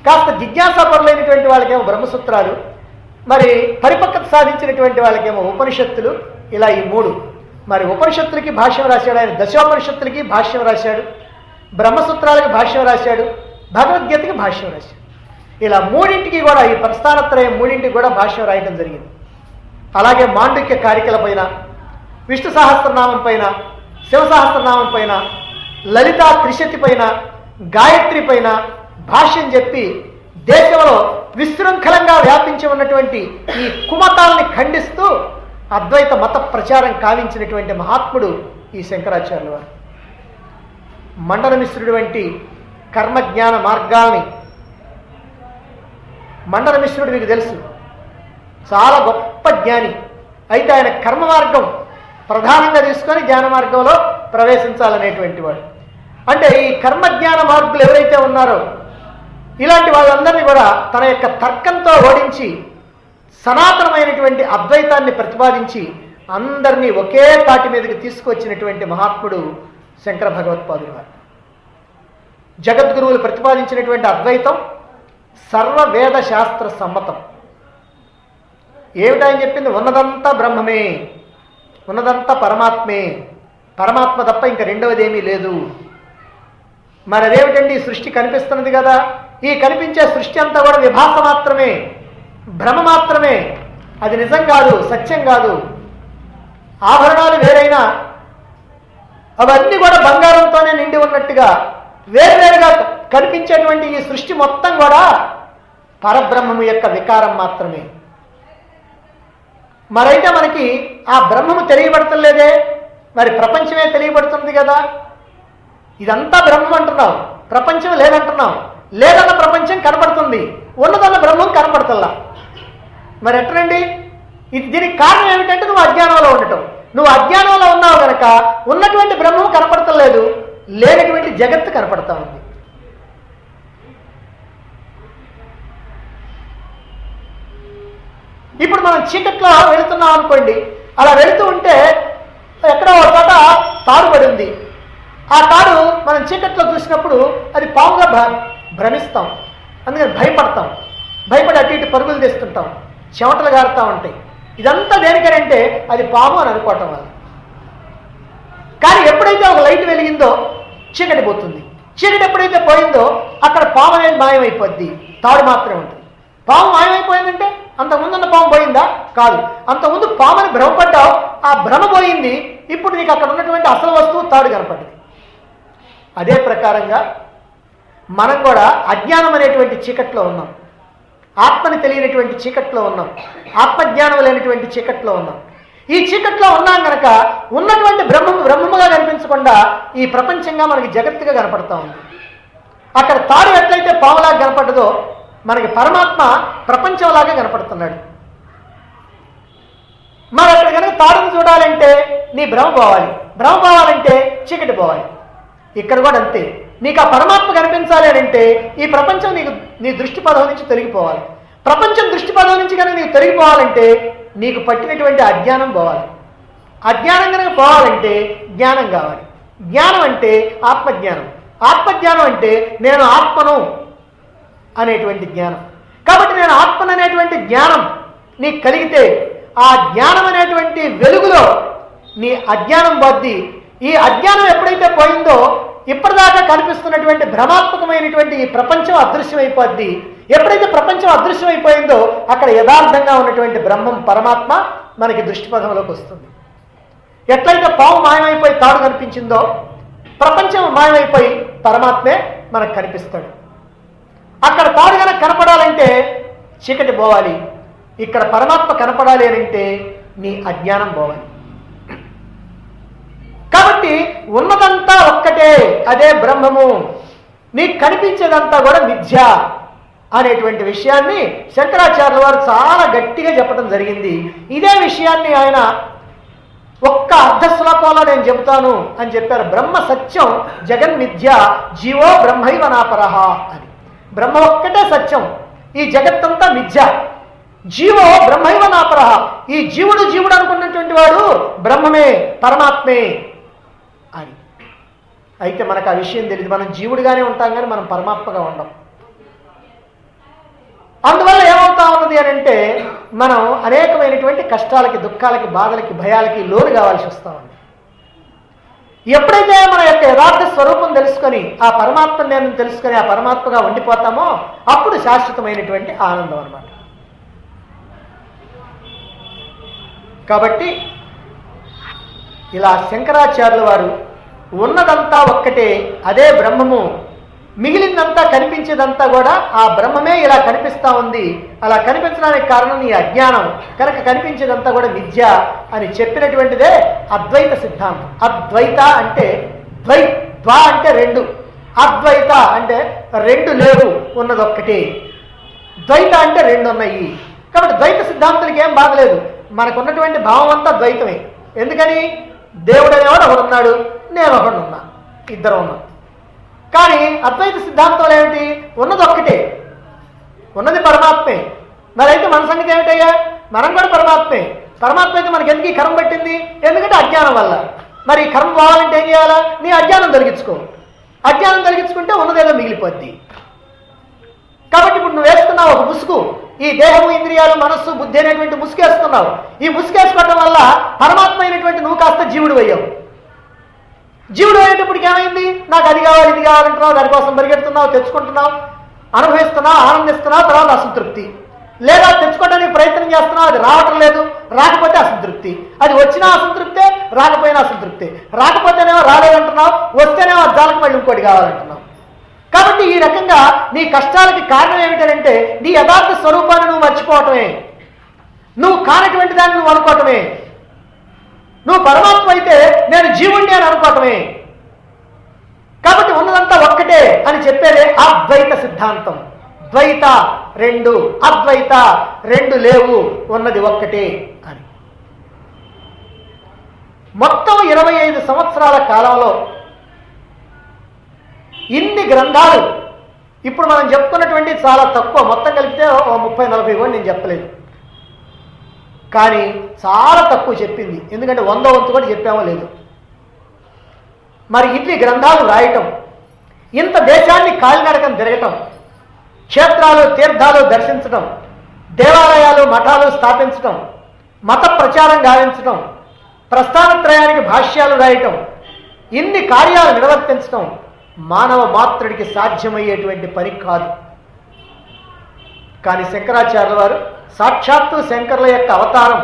కాస్త జిజ్ఞాసాపరులైనటువంటి వాళ్ళకేమో బ్రహ్మసూత్రాలు, మరి పరిపక్వత సాధించినటువంటి వాళ్ళకేమో ఉపనిషత్తులు. ఇలా ఈ 3. మరి ఉపనిషత్తులకి భాష్యం రాశాడు ఆయన, దశోపనిషత్తులకి భాష్యం రాశాడు, బ్రహ్మసూత్రాలకి భాష్యం రాశాడు, భగవద్గీతకి భాష్యం రాశాడు. ఇలా 3ంటికి కూడా ఈ ప్రస్థానత్రయం 3ంటికి కూడా భాష్యం రాయడం జరిగింది. అలాగే మాండుక్య కారికల పైన, విష్ణు సహస్రనామం పైన, శివ సహస్రనామం పైన, లలితా త్రిశతి పైన, గాయత్రి పైన భాష్యం చెప్పి దేశంలో విశృంఖలంగా వ్యాపించి ఉన్నటువంటి ఈ కుమతాల్ని ఖండిస్తూ అద్వైత మత ప్రచారం కావించినటువంటి మహాత్ముడు ఈ శంకరాచార్యుల వారు. మండన మిశ్రుడు వంటి కర్మజ్ఞాన మార్గాల్ని, మండన మిశ్రుడు మీకు తెలుసు, చాలా గొప్ప జ్ఞాని. అయితే ఆయన కర్మ మార్గం ప్రధానంగా తీసుకొని జ్ఞాన మార్గంలో ప్రవేశించాలనేటువంటి వాడు. అంటే ఈ కర్మజ్ఞాన మార్గులు ఎవరైతే ఉన్నారో ఇలాంటి వాళ్ళందరినీ కూడా తన యొక్క తర్కంతో ఓడించి సనాతనమైనటువంటి అద్వైతాన్ని ప్రతిపాదించి అందరినీ ఒకే తాటి మీదకి తీసుకొచ్చినటువంటి మహాత్ముడు శంకర భగవత్పాదులు వారు. జగద్గురువులు ప్రతిపాదించినటువంటి అద్వైతం సర్వ వేద శాస్త్ర సమ్మతం. ఏమిటని చెప్పింది? ఉన్నదంతా బ్రహ్మమే, ఉన్నదంతా పరమాత్మే, పరమాత్మ తప్ప ఇంకా రెండవది ఏమీ లేదు. మరి అదేమిటండి? ఈ సృష్టి కనిపిస్తున్నది కదా, ఈ కనిపించే సృష్టి అంతా కూడా విభాస మాత్రమే, భ్రమ మాత్రమే, అది నిజం కాదు, సత్యం కాదు. ఆభరణాలు వేరైనా అవన్నీ కూడా బంగారంతోనే నిండి ఉన్నట్టుగా వేరువేరుగా కనిపించేటువంటి ఈ సృష్టి మొత్తం కూడా పరబ్రహ్మము యొక్క వికారం మాత్రమే. మరైతే మనకి ఆ బ్రహ్మము తెలియబడతలేదే, మరి ప్రపంచమే తెలియబడుతుంది కదా. ఇదంతా బ్రహ్మం అంటున్నాం, ప్రపంచం లేదంటున్నాం. లేదన్న ప్రపంచం కనపడుతుంది, ఉన్నదన్న బ్రహ్మం కనపడుతుందా? మరి ఎట్లండి? దీనికి కారణం ఏమిటంటే నువ్వు అజ్ఞానంలో ఉండటం. నువ్వు అజ్ఞానంలో ఉన్నావు కనుక ఉన్నటువంటి బ్రహ్మం కనపడతలేదు, లేనటువంటి జగత్తు కనపడతా ఉంది. ఇప్పుడు మనం చీకట్లో వెళుతున్నాం అనుకోండి, అలా వెళుతూ ఉంటే ఎక్కడో ఒక చోట తాడు పడి ఉంది. ఆ తాడు మనం చీకట్లో చూసినప్పుడు అది పాముగా భ్రమిస్తాం, అందుకని భయపడతాం, భయపడి అటు ఇటు పరుగులు తీస్తుంటాం, చెమటలు గారుతూ ఉంటాయి. ఇదంతా దేనికనంటే అది పాము అని అనుకోవటం వల్ల. కానీ ఎప్పుడైతే ఒక లైట్ వెలిగిందో చీకటి పోతుంది. చీకటి ఎప్పుడైతే పోయిందో అక్కడ పాము అనేది మాయమైపోద్ది, తాడు మాత్రమే ఉంటుంది. పాము మాయమైపోయిందంటే అంతకుముందున్న పాము పోయిందా? కాదు. అంతకుముందు పాముని భ్రమపడ్డావు, ఆ భ్రమ పోయింది, ఇప్పుడు నీకు అక్కడ ఉన్నటువంటి అసలు వస్తువు తాడు కనపడ్డది. అదే ప్రకారంగా మనం కూడా అజ్ఞానం అనేటువంటి చీకట్లో ఉన్నాం, ఆత్మని తెలియనటువంటి చీకట్లో ఉన్నాం, ఆత్మజ్ఞానం లేనటువంటి చీకట్లో ఉన్నాం. ఈ చీకట్లో ఉన్నాం కనుక ఉన్నటువంటి బ్రహ్మముగా కనిపించకుండా ఈ ప్రపంచంగా మనకి జగత్తుగా కనపడతా ఉంది. అక్కడ తాడు ఎట్లయితే పాములాగా కనపడ్డదో మనకి పరమాత్మ ప్రపంచంలాగా కనపడుతున్నాడు. మరి అక్కడ కనుక తాడును చూడాలంటే నీ భ్రమ పోవాలి, భ్రమ పోవాలంటే చీకటి పోవాలి. ఇక్కడ కూడా అంతే, నీకు ఆ పరమాత్మ కనిపించాలి అని అంటే ఈ ప్రపంచం నీ దృష్టి పదం నుంచి తొలగిపోవాలి. ప్రపంచం దృష్టి పదం నుంచి కనుక నీకు తొలగిపోవాలంటే నీకు పట్టినటువంటి అజ్ఞానం పోవాలి. అజ్ఞానం కనుక పోవాలంటే జ్ఞానం కావాలి. జ్ఞానం అంటే ఆత్మజ్ఞానం, ఆత్మజ్ఞానం అంటే నేను ఆత్మను అనేటువంటి జ్ఞానం. కాబట్టి నేను ఆత్మను అనేటువంటి జ్ఞానం నీకు కలిగితే ఆ జ్ఞానం అనేటువంటి వెలుగులో నీ అజ్ఞానం పోద్ది. ఈ అజ్ఞానం ఎప్పుడైతే పోయిందో ఇప్పటిదాకా కనిపిస్తున్నటువంటి భ్రమాత్మకమైనటువంటి ఈ ప్రపంచం అదృశ్యమైపోద్ది. ఎప్పుడైతే ప్రపంచం అదృశ్యమైపోయిందో అక్కడ యథార్థంగా ఉన్నటువంటి బ్రహ్మం పరమాత్మ మనకి దృష్టిపథంలోకి వస్తుంది. ఎట్లయితే పాము మాయమైపోయి తాడు కనిపించిందో ప్రపంచం మాయమైపోయి పరమాత్మే మనకు కనిపిస్తాడు. అక్కడ తాడు కనుక కనపడాలంటే చీకటి పోవాలి, ఇక్కడ పరమాత్మ కనపడాలి అని అంటే నీ అజ్ఞానం పోవాలి. కాబట్టి ఉన్నదంతా ఒక్కటే, అదే బ్రహ్మము, నీకు కనిపించేదంతా కూడా మిథ్య అనేటువంటి విషయాన్ని శంకరాచార్యుల వారు చాలా గట్టిగా చెప్పడం జరిగింది. ఇదే విషయాన్ని ఆయన ఒక్క అర్ధ శ్లోకంలో నేను చెబుతాను అని చెప్పారు. బ్రహ్మ సత్యం జగన్మిథ్య జీవో బ్రహ్మైవ నాపరః అని. బ్రహ్మ ఒక్కటే సత్యం, ఈ జగత్తంతా మిథ్య. జీవో బ్రహ్మైవ నాపరః, ఈ జీవుడు జీవుడు అనుకున్నటువంటి వాడు బ్రహ్మమే, పరమాత్మే అని. అయితే మనకు ఆ విషయం తెలియదు, మనం జీవుడిగానే ఉంటాం కానీ మనం పరమాత్మగా ఉండం. అందువల్ల ఏమవుతా ఉన్నది అని అంటే మనం అనేకమైనటువంటి కష్టాలకి, దుఃఖాలకి, బాధలకి, భయాలకి లోను కావాల్సి వస్తూ ఉంది. ఎప్పుడైతే మన యొక్క యథార్థ స్వరూపం తెలుసుకొని ఆ పరమాత్మ నేను తెలుసుకొని ఆ పరమాత్మగా ఉండిపోతామో అప్పుడు శాశ్వతమైనటువంటి ఆనందం అన్నమాట. కాబట్టి ఇలా శంకరాచార్యుల వారు ఉన్నదంతా ఒక్కటే, అదే బ్రహ్మము, మిగిలిందంతా కనిపించేదంతా కూడా ఆ బ్రహ్మమే ఇలా కనిపిస్తూ ఉంది, అలా కనిపించడానికి కారణం ఈ అజ్ఞానం కనుక కనిపించేదంతా కూడా మిథ్య అని చెప్పినటువంటిదే అద్వైత సిద్ధాంతం. అద్వైత అంటే ద్వా అంటే రెండు, అద్వైత అంటే రెండు లేవు, ఉన్నది ఒక్కటే. ద్వైత అంటే రెండు ఉన్నాయి. కాబట్టి ద్వైత సిద్ధాంతానికి ఏం బాధలేదు, మనకున్నటువంటి భావం అంతా ద్వైతమే. ఎందుకని దేవుడు అనేవాడు ఒకడున్నాడు, నేను ఒకడు ఉన్నా, ఇద్దరు ఉన్నాం. కానీ అద్వైత సిద్ధాంతంలో ఏమిటి, ఉన్నది ఒక్కటే, ఉన్నది పరమాత్మే. మరి అయితే మన సంగతి ఏమిటయ్యా, మనం కూడా పరమాత్మే. పరమాత్మ అయితే మనకి ఎందుకు ఈ కర్మ పట్టింది, ఎందుకంటే అజ్ఞానం వల్ల. మరి ఈ కర్మ పోవాలంటే ఏం చేయాలా, నీ అజ్ఞానం తొలగించుకో. అజ్ఞానం తొలగించుకుంటే ఉన్నదేదో మిగిలిపోద్ది. కాబట్టి ఇప్పుడు నువ్వు వేసుకున్నావు ఒక ముసుగు, ఈ దేహము, ఇంద్రియాలు, మనస్సు, బుద్ధి అనేటువంటి ముసుగు వేసుకున్నావు. ఈ ముసుగు వేసుకోవడం వల్ల పరమాత్మ అయినటువంటి నువ్వు కాస్త జీవుడు అయ్యావు. జీవుడు అయ్యేటప్పటికి ఏమైంది, నాకు అది కావాలి ఇది కావాలంటున్నావు, దానికోసం పరిగెడుతున్నావు, తెచ్చుకుంటున్నావు, అనుభవిస్తున్నావు, ఆనందిస్తున్నావు, తర్వాత అసంతృప్తి. లేదా తెచ్చుకోవడానికి ప్రయత్నం చేస్తున్నావు, అది రావటం లేదు, రాకపోతే అసంతృప్తి. అది వచ్చినా అసంతృప్తే, రాకపోయినా అసంతృప్తే. రాకపోతేనేమో రాలేదంటున్నావు, వస్తేనేమో అద్దాలకు మళ్ళీ ఇంకోటి కావాలంటున్నావు. కాబట్టి ఈ రకంగా నీ కష్టాలకి కారణం ఏమిటంటే నీ యథార్థ స్వరూపాన్ని నువ్వు మర్చిపోవటమే, నువ్వు కానటువంటి దాన్ని నువ్వు అనుకోవటమే. నువ్వు పరమాత్మ అయితే నేను జీవుణ్ణి అని అనుకోవటమే. కాబట్టి ఉన్నదంతా ఒక్కటే అని చెప్పేదే అద్వైత సిద్ధాంతం. ద్వైత రెండు, అద్వైత రెండు లేవు, ఉన్నది ఒక్కటే అని. మొత్తం 25 సంవత్సరాల కాలంలో ఇన్ని గ్రంథాలు ఇప్పుడు మనం చెప్పుకున్నటువంటి చాలా తక్కువ, మొత్తం కలిపితే 30-40 కూడా నేను చెప్పలేదు, కానీ చాలా తక్కువ చెప్పింది. ఎందుకంటే 100వ వంతు కూడా చెప్పామో లేదు. మరి ఇన్ని గ్రంథాలు రాయటం, ఇంత దేశాన్ని కాలినడకం తిరగటం, క్షేత్రాలు తీర్థాలు దర్శించటం, దేవాలయాలు మఠాలు స్థాపించటం, మత ప్రచారం గావించటం, ప్రస్థానత్రయానికి భాష్యాలు రాయటం, ఇన్ని కార్యాలు నిర్వర్తించటం మానవ మాత్రుడికి సాధ్యమయ్యేటువంటి పని కాదు. కానీ శంకరాచార్యుల వారు సాక్షాత్తు శంకరుల యొక్క అవతారం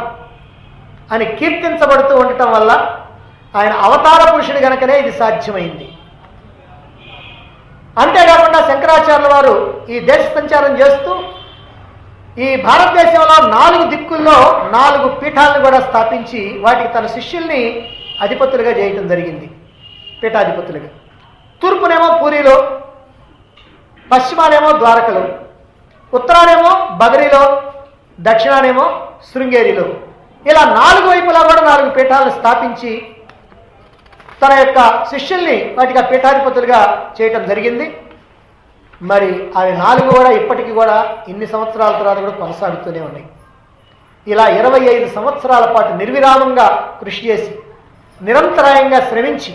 అని కీర్తించబడుతూ ఉండటం వల్ల ఆయన అవతార పురుషుడు గనకనే ఇది సాధ్యమైంది. అంతేకాకుండా శంకరాచార్యుల వారు ఈ దేశ సంచారం చేస్తూ ఈ భారతదేశంలో 4 దిక్కుల్లో 4 పీఠాలను కూడా స్థాపించి వాటికి తన శిష్యుల్ని అధిపతులుగా చేయటం జరిగింది, పీఠాధిపతులుగా. తూర్పునేమో పూరిలో, పశ్చిమానేమో ద్వారకలో, ఉత్తరానేమో బదరిలో, దక్షిణానేమో శృంగేరిలో, ఇలా 4 వైపులా కూడా 4 పీఠాలను స్థాపించి తన యొక్క శిష్యుల్ని వాటికి ఆ పీఠాధిపతులుగా చేయటం జరిగింది. మరి అవి 4 కూడా ఇప్పటికీ కూడా ఇన్ని సంవత్సరాల తర్వాత కూడా కొనసాగుతూనే ఉన్నాయి. ఇలా 25 సంవత్సరాల పాటు నిర్విరామంగా కృషి చేసి నిరంతరాయంగా శ్రమించి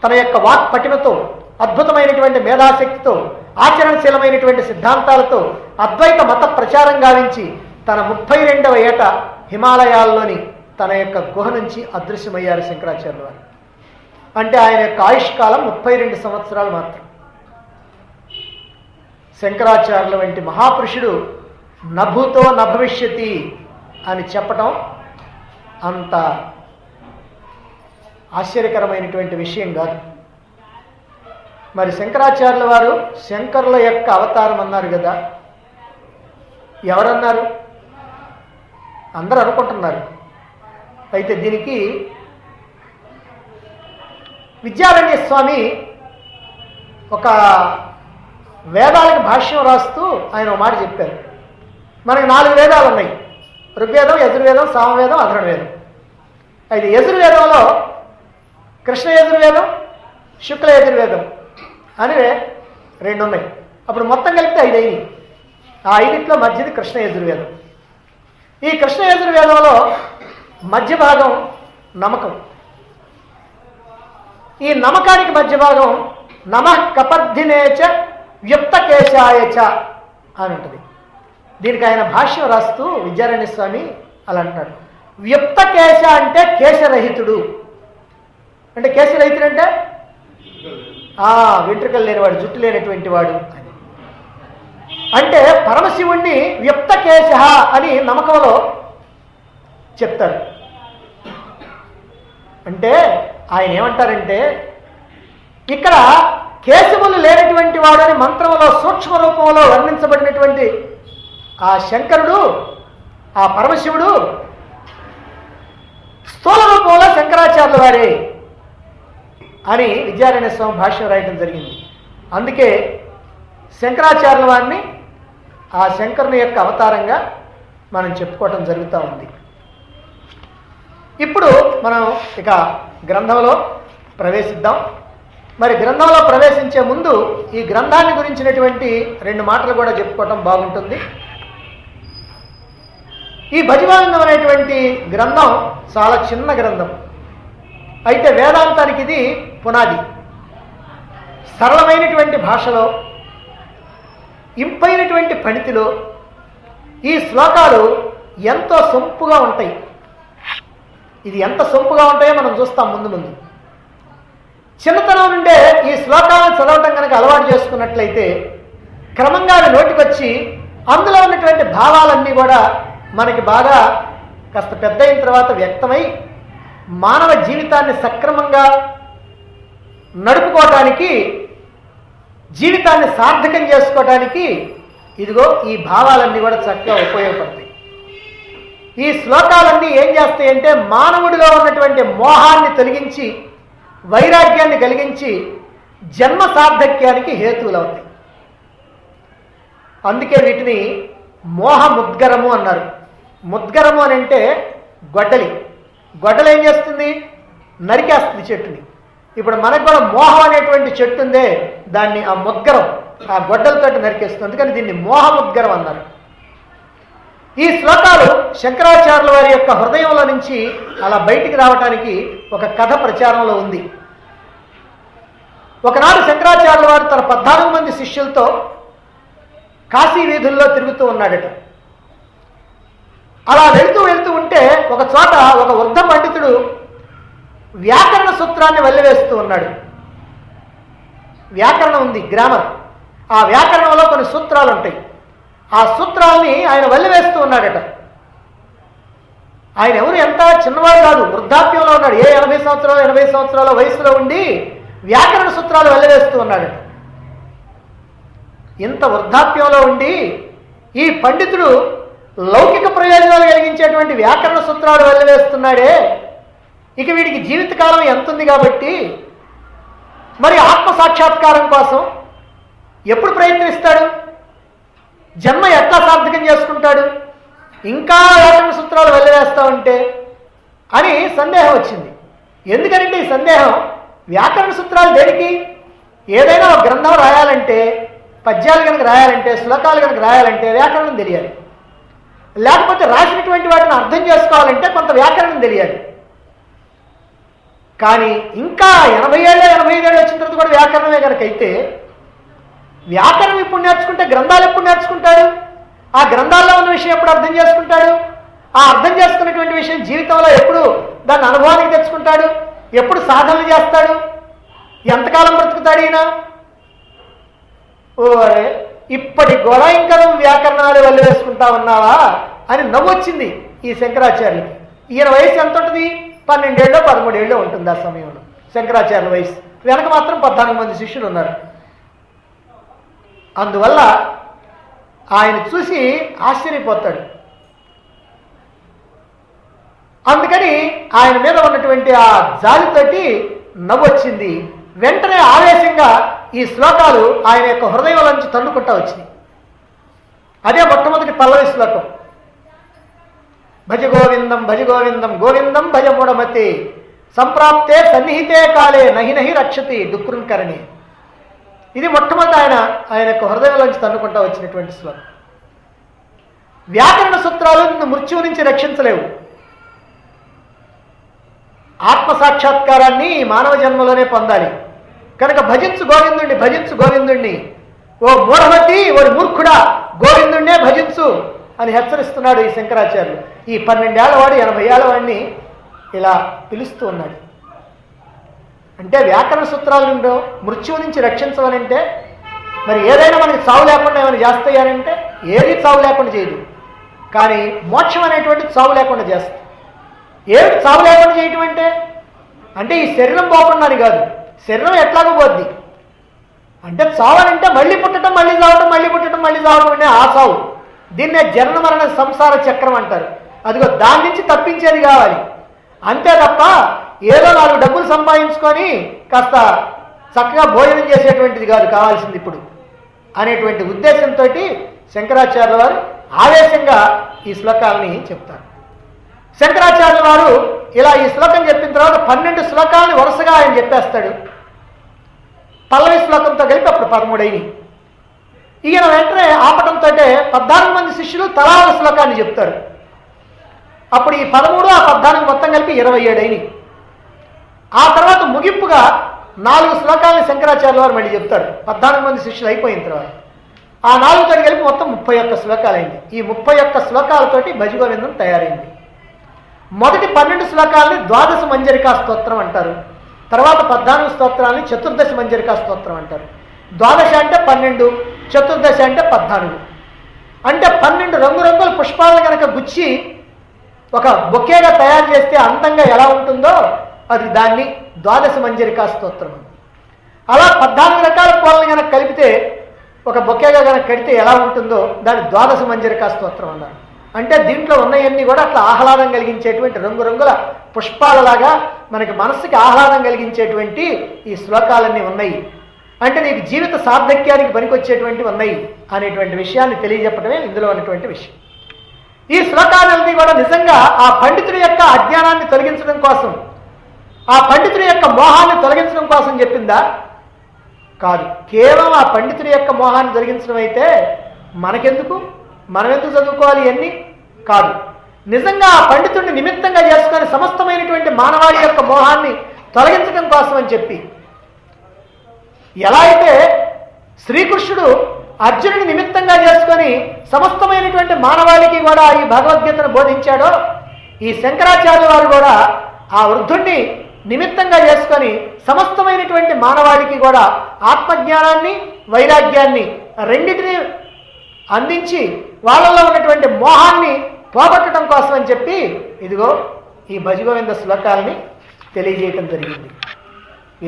తన యొక్క వాక్ పటిమతో, అద్భుతమైనటువంటి మేధాశక్తితో, ఆచరణశీలమైనటువంటి సిద్ధాంతాలతో అద్వైత మత ప్రచారం గావించి తన 32వ ఏట హిమాలయాల్లోని తన యొక్క గుహ నుంచి అదృశ్యమయ్యారు శంకరాచార్యుల వారు. అంటే ఆయన యొక్క ఆయుష్కాలం 32 సంవత్సరాలు మాత్రం. శంకరాచార్యుల వంటి మహాపురుషుడు నభూతో నభవిష్యతి అని చెప్పటం అంత ఆశ్చర్యకరమైనటువంటి విషయం కాదు. మరి శంకరాచార్యుల వారు శంకరుల యొక్క అవతారం అన్నారు కదా, ఎవరన్నారు? అందరూ అనుకుంటున్నారు. అయితే దీనికి విద్యారణ్య స్వామి ఒక వేదాలకు భాష్యం రాస్తూ ఆయన ఒక మాట చెప్పారు. మనకి 4 వేదాలు ఉన్నాయి, ఋగ్వేదం, యజుర్వేదం, సామవేదం, అథర్వవేదం. అయితే యజుర్వేదంలో కృష్ణ యజుర్వేదం, శుక్ల యజుర్వేదం అని 2 ఉన్నాయి. అప్పుడు మొత్తం కలిపితే 5 అయినాయి. ఆ 5ట్లో మధ్యది కృష్ణ యజుర్వేదం. ఈ కృష్ణ యజుర్వేదంలో మధ్య భాగం నమకం. ఈ నమకానికి మధ్య భాగం నమః కపర్ధినేచ వ్యుప్తకేశాయచ అని ఉంటుంది. దీనికి ఆయన భాష్యం రాస్తూ విద్యారణ్య స్వామి అలా అంటున్నాడు. వ్యుప్తకేశ అంటే కేశరహితుడు. అంటే కేశరహితుడు అంటే వెంట్రుకలు లేనివాడు, జుట్టు లేనటువంటి వాడు అని. అంటే పరమశివుణ్ణి వ్యుప్తకేశ అని నమ్మకంలో చెప్తారు. అంటే ఆయన ఏమంటారంటే ఇక్కడ కేశములు లేనటువంటి వాడు అని మంత్రంలో సూక్ష్మ రూపంలో వర్ణించబడినటువంటి ఆ శంకరుడు, ఆ పరమశివుడు స్థూల రూపంలో శంకరాచార్యుల వారే అని విద్యారణ్య స్వామి భాష్యం రాయటం జరిగింది. అందుకే శంకరాచార్యుల వారిని ఆ శంకరుని యొక్క అవతారంగా మనం చెప్పుకోవటం జరుగుతూ ఉంది. ఇప్పుడు మనం ఇక గ్రంథంలో ప్రవేశిద్దాం. మరి గ్రంథంలో ప్రవేశించే ముందు ఈ గ్రంథాన్ని గురించినటువంటి 2 మాటలు కూడా చెప్పుకోవటం బాగుంటుంది. ఈ భజగోవిందం అనేటువంటి గ్రంథం చాలా చిన్న గ్రంథం. అయితే వేదాంతానికి ఇది పునాది. సరళమైనటువంటి భాషలో, ఇంపైనటువంటి పణితిలో ఈ శ్లోకాలు ఎంతో సొంపుగా ఉంటాయి. ఇది ఎంత సొంపుగా ఉంటాయో మనం చూస్తాం ముందు ముందు. చిన్నతనం నుండే ఈ శ్లోకాలను చదవటం కనుక అలవాటు చేసుకున్నట్లయితే క్రమంగా అవి నోటికొచ్చి అందులో ఉన్నటువంటి భావాలన్నీ కూడా మనకి బాగా కాస్త పెద్ద అయిన తర్వాత వ్యక్తమై మానవ జీవితాన్ని సక్రమంగా నడుపుకోవటానికి, జీవితాన్ని సార్థకం చేసుకోవటానికి ఇదిగో ఈ భావాలన్నీ కూడా చక్కగా ఉపయోగపడతాయి. ఈ శ్లోకాలన్నీ ఏం చేస్తాయంటే మానవుడిలో ఉన్నటువంటి మోహాన్ని తొలగించి వైరాగ్యాన్ని కలిగించి జన్మ సార్థక్యానికి హేతువులు అవుతాయి. అందుకే వీటిని మోహ ముద్గరము అన్నారు. ముద్గరము అని అంటే గొడ్డలి. గొడ్డలు ఏం చేస్తుంది? నరికేస్తుంది చెట్టుని. ఇప్పుడు మనకు కూడా మోహం అనేటువంటి చెట్టు ఉందే, దాన్ని ఆ ముద్గరం ఆ గొడ్డలతో నరికేస్తుంది. అందుకని దీన్ని మోహముద్గరం అన్నారు. ఈ శ్లోకాలు శంకరాచార్యుల వారి యొక్క హృదయంలో నుంచి అలా బయటికి రావటానికి ఒక కథ ప్రచారంలో ఉంది. ఒకనాడు శంకరాచార్యుల వారు తన 14 మంది శిష్యులతో కాశీ వీధుల్లో తిరుగుతూ ఉన్నాడట. అలా వెళ్తూ ఉంటే ఒక చోట ఒక వృద్ధ పండితుడు వ్యాకరణ సూత్రాన్ని వెల్లివేస్తూ ఉన్నాడు. వ్యాకరణం ఉంది, గ్రామర్. ఆ వ్యాకరణంలో కొన్ని సూత్రాలు ఉంటాయి. ఆ సూత్రాల్ని ఆయన వెల్లివేస్తూ ఉన్నాడట. ఆయన ఎవరు ఎంత చిన్నవాడు కాదు, వృద్ధాప్యంలో ఉన్నాడు. 80 సంవత్సరాలు 80 సంవత్సరాల వయసులో ఉండి వ్యాకరణ సూత్రాలు వెల్లివేస్తూ ఉన్నాడట. ఇంత వృద్ధాప్యంలో ఉండి ఈ పండితుడు లౌకిక ప్రయోజనాలు కలిగించేటువంటి వ్యాకరణ సూత్రాలు వెల్లివేస్తున్నాడే, ఇక వీడికి జీవితకాలం ఎంతుంది కాబట్టి మరి ఆత్మ సాక్షాత్కారం కోసం ఎప్పుడు ప్రయత్నిస్తాడు, జన్మ ఎట్లా సార్థకం చేసుకుంటాడు, ఇంకా వ్యాకరణ సూత్రాలు వెల్లివేస్తా ఉంటే అని సందేహం వచ్చింది. ఎందుకంటే ఈ సందేహం, వ్యాకరణ సూత్రాలు దేనికి? ఏదైనా ఒక గ్రంథం రాయాలంటే, పద్యాలు కనుక రాయాలంటే, శ్లోకాలు కనుక రాయాలంటే వ్యాకరణం తెలియాలి. లేకపోతే రాసినటువంటి వాటిని అర్థం చేసుకోవాలంటే కొంత వ్యాకరణం తెలియాలి. కానీ ఇంకా 80 ఏళ్ళు 85 ఏళ్ళు వచ్చిన తర్వాత కూడా వ్యాకరణమే కనుక అయితే, వ్యాకరణం ఇప్పుడు నేర్చుకుంటే గ్రంథాలు ఎప్పుడు నేర్చుకుంటాడు? ఆ గ్రంథాల్లో ఉన్న విషయం ఎప్పుడు అర్థం చేసుకుంటాడు? ఆ అర్థం చేసుకున్నటువంటి విషయం జీవితంలో ఎప్పుడు దాన్ని అనుభవానికి తెచ్చుకుంటాడు? ఎప్పుడు సాధనలు చేస్తాడు? ఎంతకాలం బ్రతుకుతాడు ఈయన? ఓరే, ఇప్పటి కూడా ఇంకా నువ్వు వ్యాకరణాలు వెల్లివేసుకుంటా ఉన్నావా అని నవ్వొచ్చింది ఈ శంకరాచార్యులకి. ఈయన వయసు ఎంత ఉంటుంది? 12 ఏళ్ళో 13 ఏళ్ళో ఉంటుంది ఆ సమయంలో శంకరాచార్యుల వయసు. వెనక మాత్రం 14 మంది శిష్యులు ఉన్నారు. అందువల్ల ఆయన చూసి ఆశ్చర్యపోతాడు. అందుకని ఆయన మీద ఉన్నటువంటి ఆ జాలితోటి నవ్వొచ్చింది. వెంటనే ఆవేశంగా ఈ శ్లోకాలు ఆయన యొక్క హృదయంలోంచి తన్నుకుంటా వచ్చినాయి. అదే మొట్టమొదటి పల్లవి శ్లోకం. భజ గోవిందం భజ గోవిందం గోవిందం భజ మూఢమతి సంప్రాప్తే సన్నిహితే కాలే నహి నహి రక్షతి డుక్రుంకరణి. ఇది మొట్టమొదటి ఆయన యొక్క హృదయంలోంచి తన్నుకుంటా వచ్చినటువంటి శ్లోకం. వ్యాకరణ సూత్రాలు నిన్ను మృత్యువు నుంచి రక్షించలేవు. ఆత్మసాక్షాత్కారాన్ని మానవ జన్మలోనే పొందాలి. కనుక భజించు గోవిందుణ్ణి, భజించు గోవిందుణ్ణి. ఓ మూఢమతి, ఓ మూర్ఖుడా, గోవిందుణ్ణే భజించు అని హెచ్చరిస్తున్నాడు ఈ శంకరాచార్యులు. ఈ 12 ఏళ్ల వాడు 80 ఏళ్ల వాడిని ఇలా పిలుస్తూ ఉన్నాడు. అంటే వ్యాకరణ సూత్రాలు నుండో మృత్యువు నుంచి రక్షించవనంటే, మరి ఏదైనా మనకి చావు లేకుండా ఏమైనా చేస్తాయనంటే ఏది చావు లేకుండా చేయదు. కానీ మోక్షం అనేటువంటి చావు లేకుండా చేస్తుంది. ఏమిటి చావు లేకుండా చేయటం అంటే ఈ శరీరం పోకుండా అని కాదు. శరీరం ఎట్లాగో పోద్ది. అంటే చావనంటే మళ్ళీ పుట్టడం, మళ్ళీ చావటం, మళ్ళీ పుట్టడం, మళ్ళీ చావటం అనే ఆ చావు. దీన్నే జనన మరణ సంసార చక్రం అంటారు. అదిగో దాని నుంచి తప్పించేది కావాలి. అంతే తప్ప ఏదో 4 డబ్బులు సంపాదించుకొని కాస్త చక్కగా భోజనం చేసేటువంటిది కాదు కావాల్సింది ఇప్పుడు అనేటువంటి ఉద్దేశంతో శంకరాచార్యుల వారు ఆవేశంగా ఈ శ్లోకాలని చెప్తారు. శంకరాచార్యుల వారు ఇలా ఈ శ్లోకం చెప్పిన తర్వాత 12 శ్లోకాలను వరుసగా ఆయన చెప్పేస్తాడు. పల్లవి శ్లోకంతో కలిపి అప్పుడు 13 అయినాయి. ఈయన వెంటనే ఆపటంతో 14 మంది శిష్యులు తలా ఒక శ్లోకాన్ని చెప్తారు. అప్పుడు ఈ 13 ఆ 14 మొత్తం కలిపి 27 అయినాయి. ఆ తర్వాత ముగింపుగా 4 శ్లోకాలను శంకరాచార్యుల వారు మళ్ళీ చెప్తారు. 14 మంది శిష్యులు అయిపోయిన తర్వాత ఆ 4తో కలిపి మొత్తం 31 శ్లోకాలు అయింది. ఈ 31 శ్లోకాలతోటి భజగోవిందం తయారైంది. మొదటి 12 శ్లోకాలని ద్వాదశ మంజరికా స్తోత్రం అంటారు. తర్వాత 14 స్తోత్రాలని చతుర్దశ మంజరికా స్తోత్రం అంటారు. ద్వాదశ అంటే 12, చతుర్దశ అంటే 14. అంటే 12 రంగురంగుల పుష్పాలను కనుక గుచ్చి ఒక బొకేగా తయారు చేస్తే అందంగా ఎలా ఉంటుందో అది దాన్ని ద్వాదశ మంజరికా స్తోత్రం. అలా 14 రకాల పూలను కనుక కలిపితే ఒక బొకేగా కనుక కడితే ఎలా ఉంటుందో దాన్ని ద్వాదశ మంజరికా స్తోత్రం అన్నారు. అంటే దీంట్లో ఉన్నవన్నీ కూడా అట్లా ఆహ్లాదం కలిగించేటువంటి రంగురంగుల పుష్పాలలాగా మనకి మనస్సుకి ఆహ్లాదం కలిగించేటువంటి ఈ శ్లోకాలన్నీ ఉన్నాయి. అంటే నీకు జీవిత సార్థక్యానికి పనికొచ్చేటువంటివి ఉన్నాయి అనేటువంటి విషయాన్ని తెలియజెప్పడమే ఇందులో ఉన్నటువంటి విషయం. ఈ శ్లోకాలన్నీ కూడా నిజంగా ఆ పండితుడి యొక్క అజ్ఞానాన్ని తొలగించడం కోసం, ఆ పండితుడి యొక్క మోహాన్ని తొలగించడం కోసం చెప్పిందా కాదు. కేవలం ఆ పండితుడి యొక్క మోహాన్ని జరిగించడం అయితే మనకెందుకు, మనం ఎందుకు చదువుకోవాలి ఇవన్నీ కాదు. నిజంగా ఆ పండితుడిని నిమిత్తంగా చేసుకొని సమస్తమైనటువంటి మానవాళి యొక్క మోహాన్ని తొలగించడం కోసం అని చెప్పి, ఎలా అయితే శ్రీకృష్ణుడు అర్జునుని నిమిత్తంగా చేసుకొని సమస్తమైనటువంటి మానవాళికి కూడా ఈ భగవద్గీతను బోధించాడో, ఈ శంకరాచార్య వారు కూడా ఆ వృద్ధుణ్ణి నిమిత్తంగా చేసుకొని సమస్తమైనటువంటి మానవాళికి కూడా ఆత్మజ్ఞానాన్ని వైరాగ్యాన్ని రెండింటినీ అందించి వాళ్ళల్లో ఉన్నటువంటి మోహాన్ని పోగొట్టడం కోసం అని చెప్పి ఇదిగో ఈ భజగోవింద శ్లోకాలని తెలియజేయటం జరిగింది.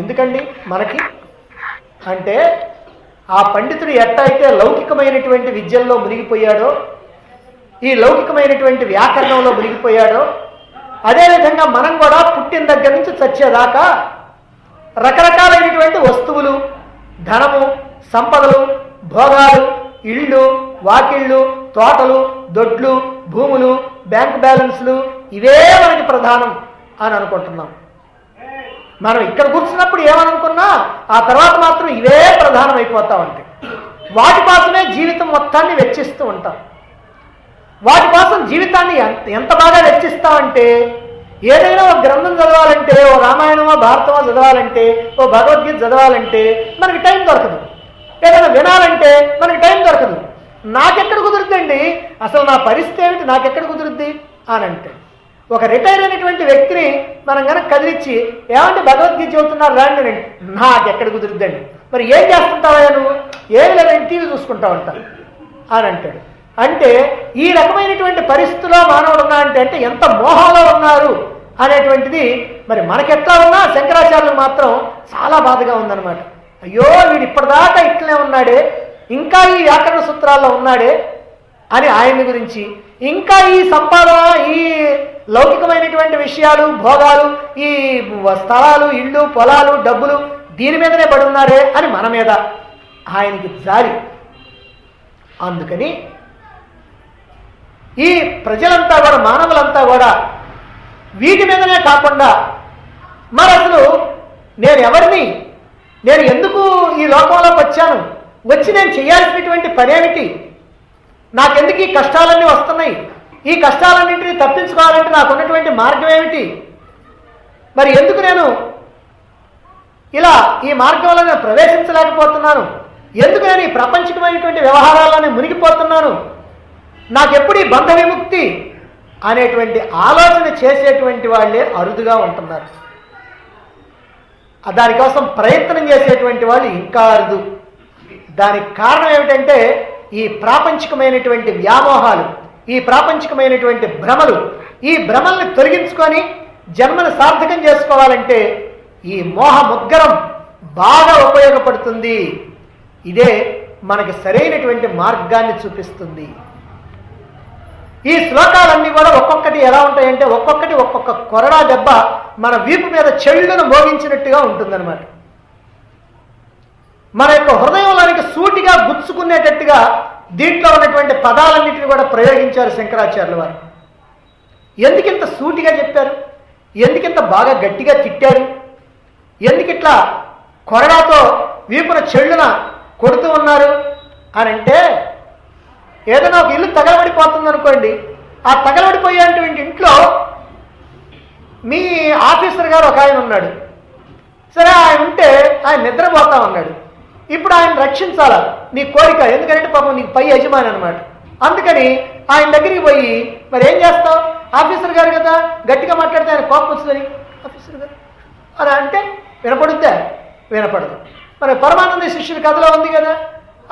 ఎందుకండి మనకి అంటే, ఆ పండితుడు ఎట్టయితే లౌకికమైనటువంటి విద్యల్లో మునిగిపోయాడో, ఈ లౌకికమైనటువంటి వ్యాకరణంలో మునిగిపోయాడో, అదేవిధంగా మనం కూడా పుట్టిన దగ్గర నుంచి చచ్చేదాకా రకరకాలైనటువంటి వస్తువులు, ధనము, సంపదలు, భోగాలు, ఇళ్ళు, వాకిళ్ళు, తోటలు, దొడ్లు, భూములు, బ్యాంక్ బ్యాలెన్స్లు ఇవే మనకి ప్రధానం అని అనుకుంటున్నాం. మనం ఇక్కడ కూర్చున్నప్పుడు ఏమనుకున్నా ఆ తర్వాత మాత్రం ఇవే ప్రధానం అయిపోతా ఉంటాయి. వాటి కోసమే జీవితం మొత్తాన్ని వెచ్చిస్తూ ఉంటాం. వాటి కోసం జీవితాన్ని ఎంత బాగా వెచ్చిస్తామంటే, ఏదైనా ఒక గ్రంథం చదవాలంటే, ఓ రామాయణమో భారతమో చదవాలంటే, ఓ భగవద్గీత చదవాలంటే మనకి టైం దొరకదు. ఏదైనా వినాలంటే మనకి టైం దొరకదు. నాకెక్కడ కుదురుద్దండి, అసలు నా పరిస్థితి ఏమిటి, నాకెక్కడ కుదురుద్ది అని అంటే, ఒక రిటైర్ అయినటువంటి వ్యక్తిని మనం కనుక కదిలిచ్చి ఏమంటే భగవద్గీత చదువుతున్నారు రాండి అని, నాకెక్కడ కుదురుద్దండి. మరి ఏం చేస్తుంటావా నువ్వు, ఏమి లేదండి టీవీ చూసుకుంటా ఉంటా అని అంటాడు. అంటే ఈ రకమైనటువంటి పరిస్థితిలో మానవుడు ఉన్నా అంటే ఎంత మోహంలో ఉన్నారు అనేటువంటిది మరి మనకెట్లా ఉన్నా శంకరాచార్యులు మాత్రం చాలా బాధగా ఉందన్నమాట. అయ్యో వీడు ఇప్పటిదాకా ఇట్లనే ఉన్నాడే, ఇంకా ఈ వ్యాకరణ సూత్రాల్లో ఉన్నాడే అని ఆయన్ని గురించి, ఇంకా ఈ సంపాదన, ఈ లౌకికమైనటువంటి విషయాలు, భోగాలు, ఈ స్థలాలు, ఇళ్ళు, పొలాలు, డబ్బులు దీని మీదనే పడి ఉన్నారే అని మన మీద ఆయనకి జాలి. అందుకని ఈ ప్రజలంతా కూడా, మానవులంతా కూడా వీటి మీదనే కాకుండా మరి అసలు నేను ఎవరిని, నేను ఎందుకు ఈ లోకంలోకి వచ్చాను, వచ్చి నేను చేయాల్సినటువంటి పనేమిటి, నాకెందుకు ఈ కష్టాలన్నీ వస్తున్నాయి, ఈ కష్టాలన్నింటినీ తప్పించుకోవాలంటే నాకు ఉన్నటువంటి మార్గం ఏమిటి, మరి ఎందుకు నేను ఇలా ఈ మార్గంలో నేను ప్రవేశించలేకపోతున్నాను, ఎందుకు నేను ఈ ప్రపంచకమైనటువంటి వ్యవహారాల్లోనే మునిగిపోతున్నాను, నాకెప్పుడు ఈ బంధ విముక్తి అనేటువంటి ఆలోచన చేసేటువంటి వాళ్ళే అరుదుగా ఉంటున్నారు. దానికోసం ప్రయత్నం చేసేటువంటి వాళ్ళు ఇంకా అరుదు. దానికి కారణం ఏమిటంటే ఈ ప్రాపంచికమైనటువంటి వ్యామోహాలు, ఈ ప్రాపంచికమైనటువంటి భ్రమలు, ఈ భ్రమల్ని తొలగించుకొని జన్మను సార్థకం చేసుకోవాలంటే ఈ మోహ ముద్గరం బాగా ఉపయోగపడుతుంది. ఇదే మనకి సరైనటువంటి మార్గాన్ని చూపిస్తుంది. ఈ శ్లోకాలన్నీ కూడా ఒక్కొక్కటి ఎలా ఉంటాయంటే, ఒక్కొక్కటి ఒక్కొక్క కొరడా దెబ్బ మన వీపు మీద చెళ్ళును మోగించినట్టుగా ఉంటుందన్నమాట. మన యొక్క హృదయంలోనికి సూటిగా గుచ్చుకునేటట్టుగా దీంట్లో ఉన్నటువంటి పదాలన్నింటినీ కూడా ప్రయోగించారు శంకరాచార్యుల వారు. ఎందుకింత సూటిగా చెప్పారు, ఎందుకింత బాగా గట్టిగా తిట్టారు, ఎందుకిట్లా కొరడాతో వీపున చెళ్ళున కొడుతూ ఉన్నారు అని అంటే, ఏదైనా ఒక ఇల్లు తగలబడిపోతుంది అనుకోండి, ఆ తగలబడిపోయేటువంటి ఇంట్లో మీ ఆఫీసర్ గారు ఒక ఆయన ఉన్నాడు. సరే ఆయన ఉంటే ఆయన నిద్రపోతా ఉన్నాడు. ఇప్పుడు ఆయన రక్షించాలా నీ కోరిక, ఎందుకంటే పాపం నీకు పై యజమాని అనమాట. అందుకని ఆయన దగ్గరికి పోయి మరి ఏం చేస్తావు, ఆఫీసర్ గారు కదా గట్టిగా మాట్లాడితే ఆయన కోపం వస్తుందని, ఆఫీసర్ గారు అని అంటే వినపడుద్దా, వినపడదు. మరి పరమానంద శిష్యుల కథలో ఉంది కదా,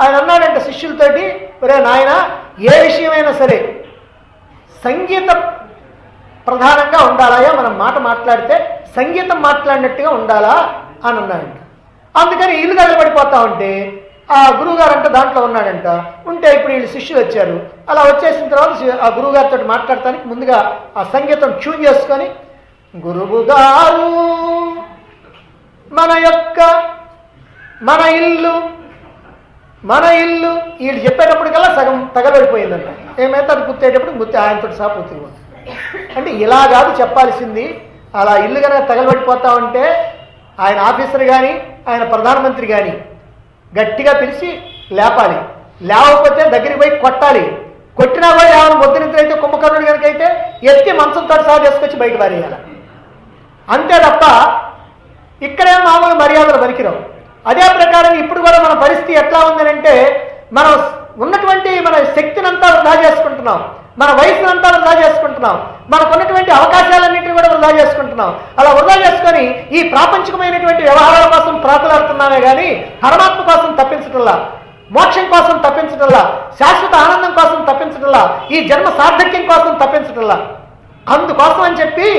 ఆయన అన్నాడంటే శిష్యులతోటి, ఒరే నాయన ఏ విషయమైనా సరే సంగీత ప్రధానంగా ఉండాలయా, మనం మాట మాట్లాడితే సంగీతం మాట్లాడినట్టుగా ఉండాలా అని అన్నాడంట. అందుకని ఇల్లు తగలబడిపోతా ఉంటే ఆ గురువుగారు అంట దాంట్లో ఉన్నాడంట. ఉంటే ఇప్పుడు వీళ్ళు శిష్యులు వచ్చారు. అలా వచ్చేసిన తర్వాత ఆ గురువుగారితో మాట్లాడటానికి ముందుగా ఆ సంగీతం ట్యూన్ చేసుకొని, గురువు గారు మన ఇల్లు వీళ్ళు చెప్పేటప్పటికల్లా సగం తగలబడిపోయిందంట. ఏమైతే అది గుర్తేటప్పుడు ఆయనతో సహా పూర్తిగా. అంటే ఇలా కాదు చెప్పాల్సింది. అలా ఇల్లు కనుక తగలబడిపోతా ఉంటే ఆయన ఆఫీసర్ కానీ, ఆయన ప్రధానమంత్రి కానీ గట్టిగా పిలిచి లేపాలి, లేవకపోతే దగ్గరికి పోయి కొట్టాలి, కొట్టినా కూడా ఏమైనా ముద్దునిద్ర అయితే కుంభకర్ణుడు కనుక అయితే ఎత్తి మంచంతో సహా తీసుకొచ్చి బయట పారేయాలి. అంతే తప్ప ఇక్కడే మామూలు మర్యాదలు పనికిరావు. అదే ప్రకారం ఇప్పుడు కూడా మన పరిస్థితి ఎట్లా ఉందనంటే, మనం ఉన్నటువంటి మన శక్తినంతా వృధా చేసుకుంటున్నాం, మన వయసునంతా వృధా చేసుకుంటున్నాం, మనకు ఉన్నటువంటి అవకాశాలన్నింటినీ కూడా వృధా చేసుకుంటున్నాం. అలా వృధా చేసుకొని ఈ ప్రాపంచికమైనటువంటి వ్యవహారాల కోసం ప్రాకులాడుతున్నామే కానీ పరమాత్మ కోసం తప్పించటంలా, మోక్షం కోసం తప్పించటంలా, శాశ్వత ఆనందం కోసం తప్పించటంలా, ఈ జన్మ సార్థక్యం కోసం తప్పించటంలా. అందుకోసం అని చెప్పి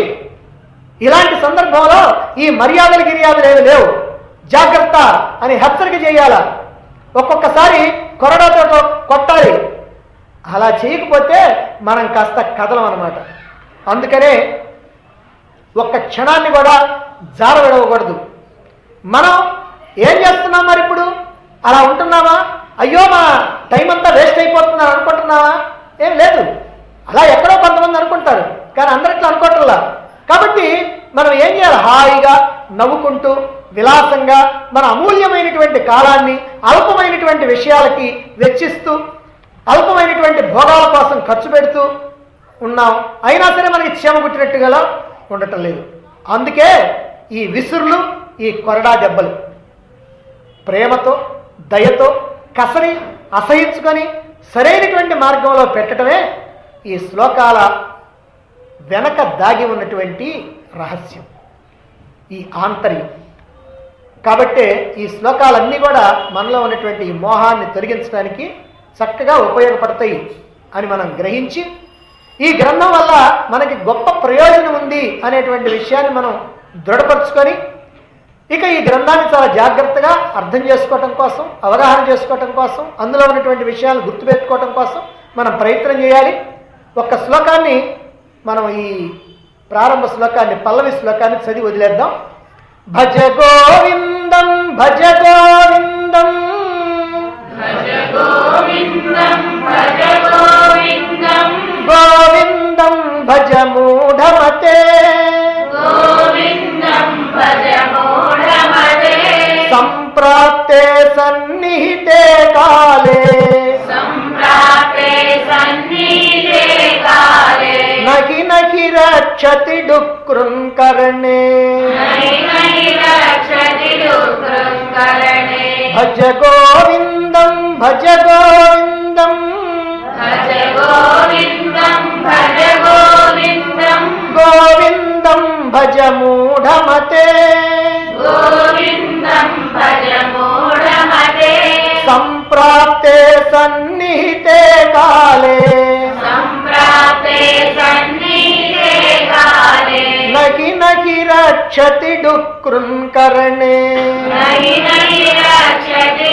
ఇలాంటి సందర్భంలో ఈ మర్యాదలు గిర్యాదలు ఏమి లేవు, జాగ్రత్త అని హెచ్చరిక చేయాల. ఒక్కొక్కసారి కొరడాతో కొట్టాలి, అలా చేయకపోతే మనం కాస్త కదలం అన్నమాట. అందుకనే ఒక్క క్షణాన్ని కూడా జారవిడవకూడదు. మనం ఏం చేస్తున్నాం మరి ఇప్పుడు? అలా ఉంటున్నామా? అయ్యో మా టైం అంతా వేస్ట్ అయిపోతున్నారు అనుకుంటున్నావా? ఏం లేదు, అలా ఎక్కడో కొంతమంది అనుకుంటారు, కానీ అందరిట్లో అనుకోవట్లా. కాబట్టి మనం ఏం చేయాలి? హాయిగా నవ్వుకుంటూ విలాసంగా మన అమూల్యమైనటువంటి కాలాన్ని అల్పమైనటువంటి విషయాలకి వెచ్చిస్తూ అల్పమైనటువంటి భోగాల కోసం ఖర్చు పెడుతూ ఉన్నాం. అయినా సరే మనకి క్షేమ పుట్టినట్టుగా ఉండటం లేదు. అందుకే ఈ విసురులు, ఈ కొరడా దెబ్బలు ప్రేమతో దయతో కసరి అసహించుకొని సరైనటువంటి మార్గంలో పెట్టడమే ఈ శ్లోకాల వెనక దాగి ఉన్నటువంటి రహస్యం, ఈ ఆంతర్యం. కాబట్టే ఈ శ్లోకాలన్నీ కూడా మనలో ఉన్నటువంటి ఈ మోహాన్ని తొలగించడానికి చక్కగా ఉపయోగపడతాయి అని మనం గ్రహించి, ఈ గ్రంథం వల్ల మనకి గొప్ప ప్రయోజనం ఉంది అనేటువంటి విషయాన్ని మనం దృఢపరుచుకొని, ఇక ఈ గ్రంథాన్ని చాలా జాగ్రత్తగా అర్థం చేసుకోవటం కోసం, అవగాహన చేసుకోవటం కోసం, అందులో ఉన్నటువంటి విషయాలను గుర్తుపెట్టుకోవటం కోసం మనం ప్రయత్నం చేయాలి. ఒక్క శ్లోకాన్ని మనం ఈ ప్రారంభ శ్లోకాన్ని, పల్లవి శ్లోకాన్ని చదివి వదిలేద్దాం. భజ గోవిందం భజ గోవిందం భజ గోవిందం భజ గోవిందం గోవిందం భజ మూఢమతే గోవిందం భజ మూఢమతే సంప్రాప్తే సన్నిహితే కాలే సంప్రాప్తే సన్నిహితే కాలే నహి నహి రక్షతి డుక్రుంకరణే నహి నహి రక్షతి డుక్రుంకరణే భజ గోవిందం భజ గోవిందం భజ గోవిందం భజ గోవిందం గోవిందం భజ మూఢమతే గోవిందం భజ మూఢమతే సంప్రాప్తే సన్నిహితే కాలే సంప్రాప్తే సన్నిహితే కాలే నహి నహి రక్షతి డుక్రుంకరణే నహి నహి రక్షతి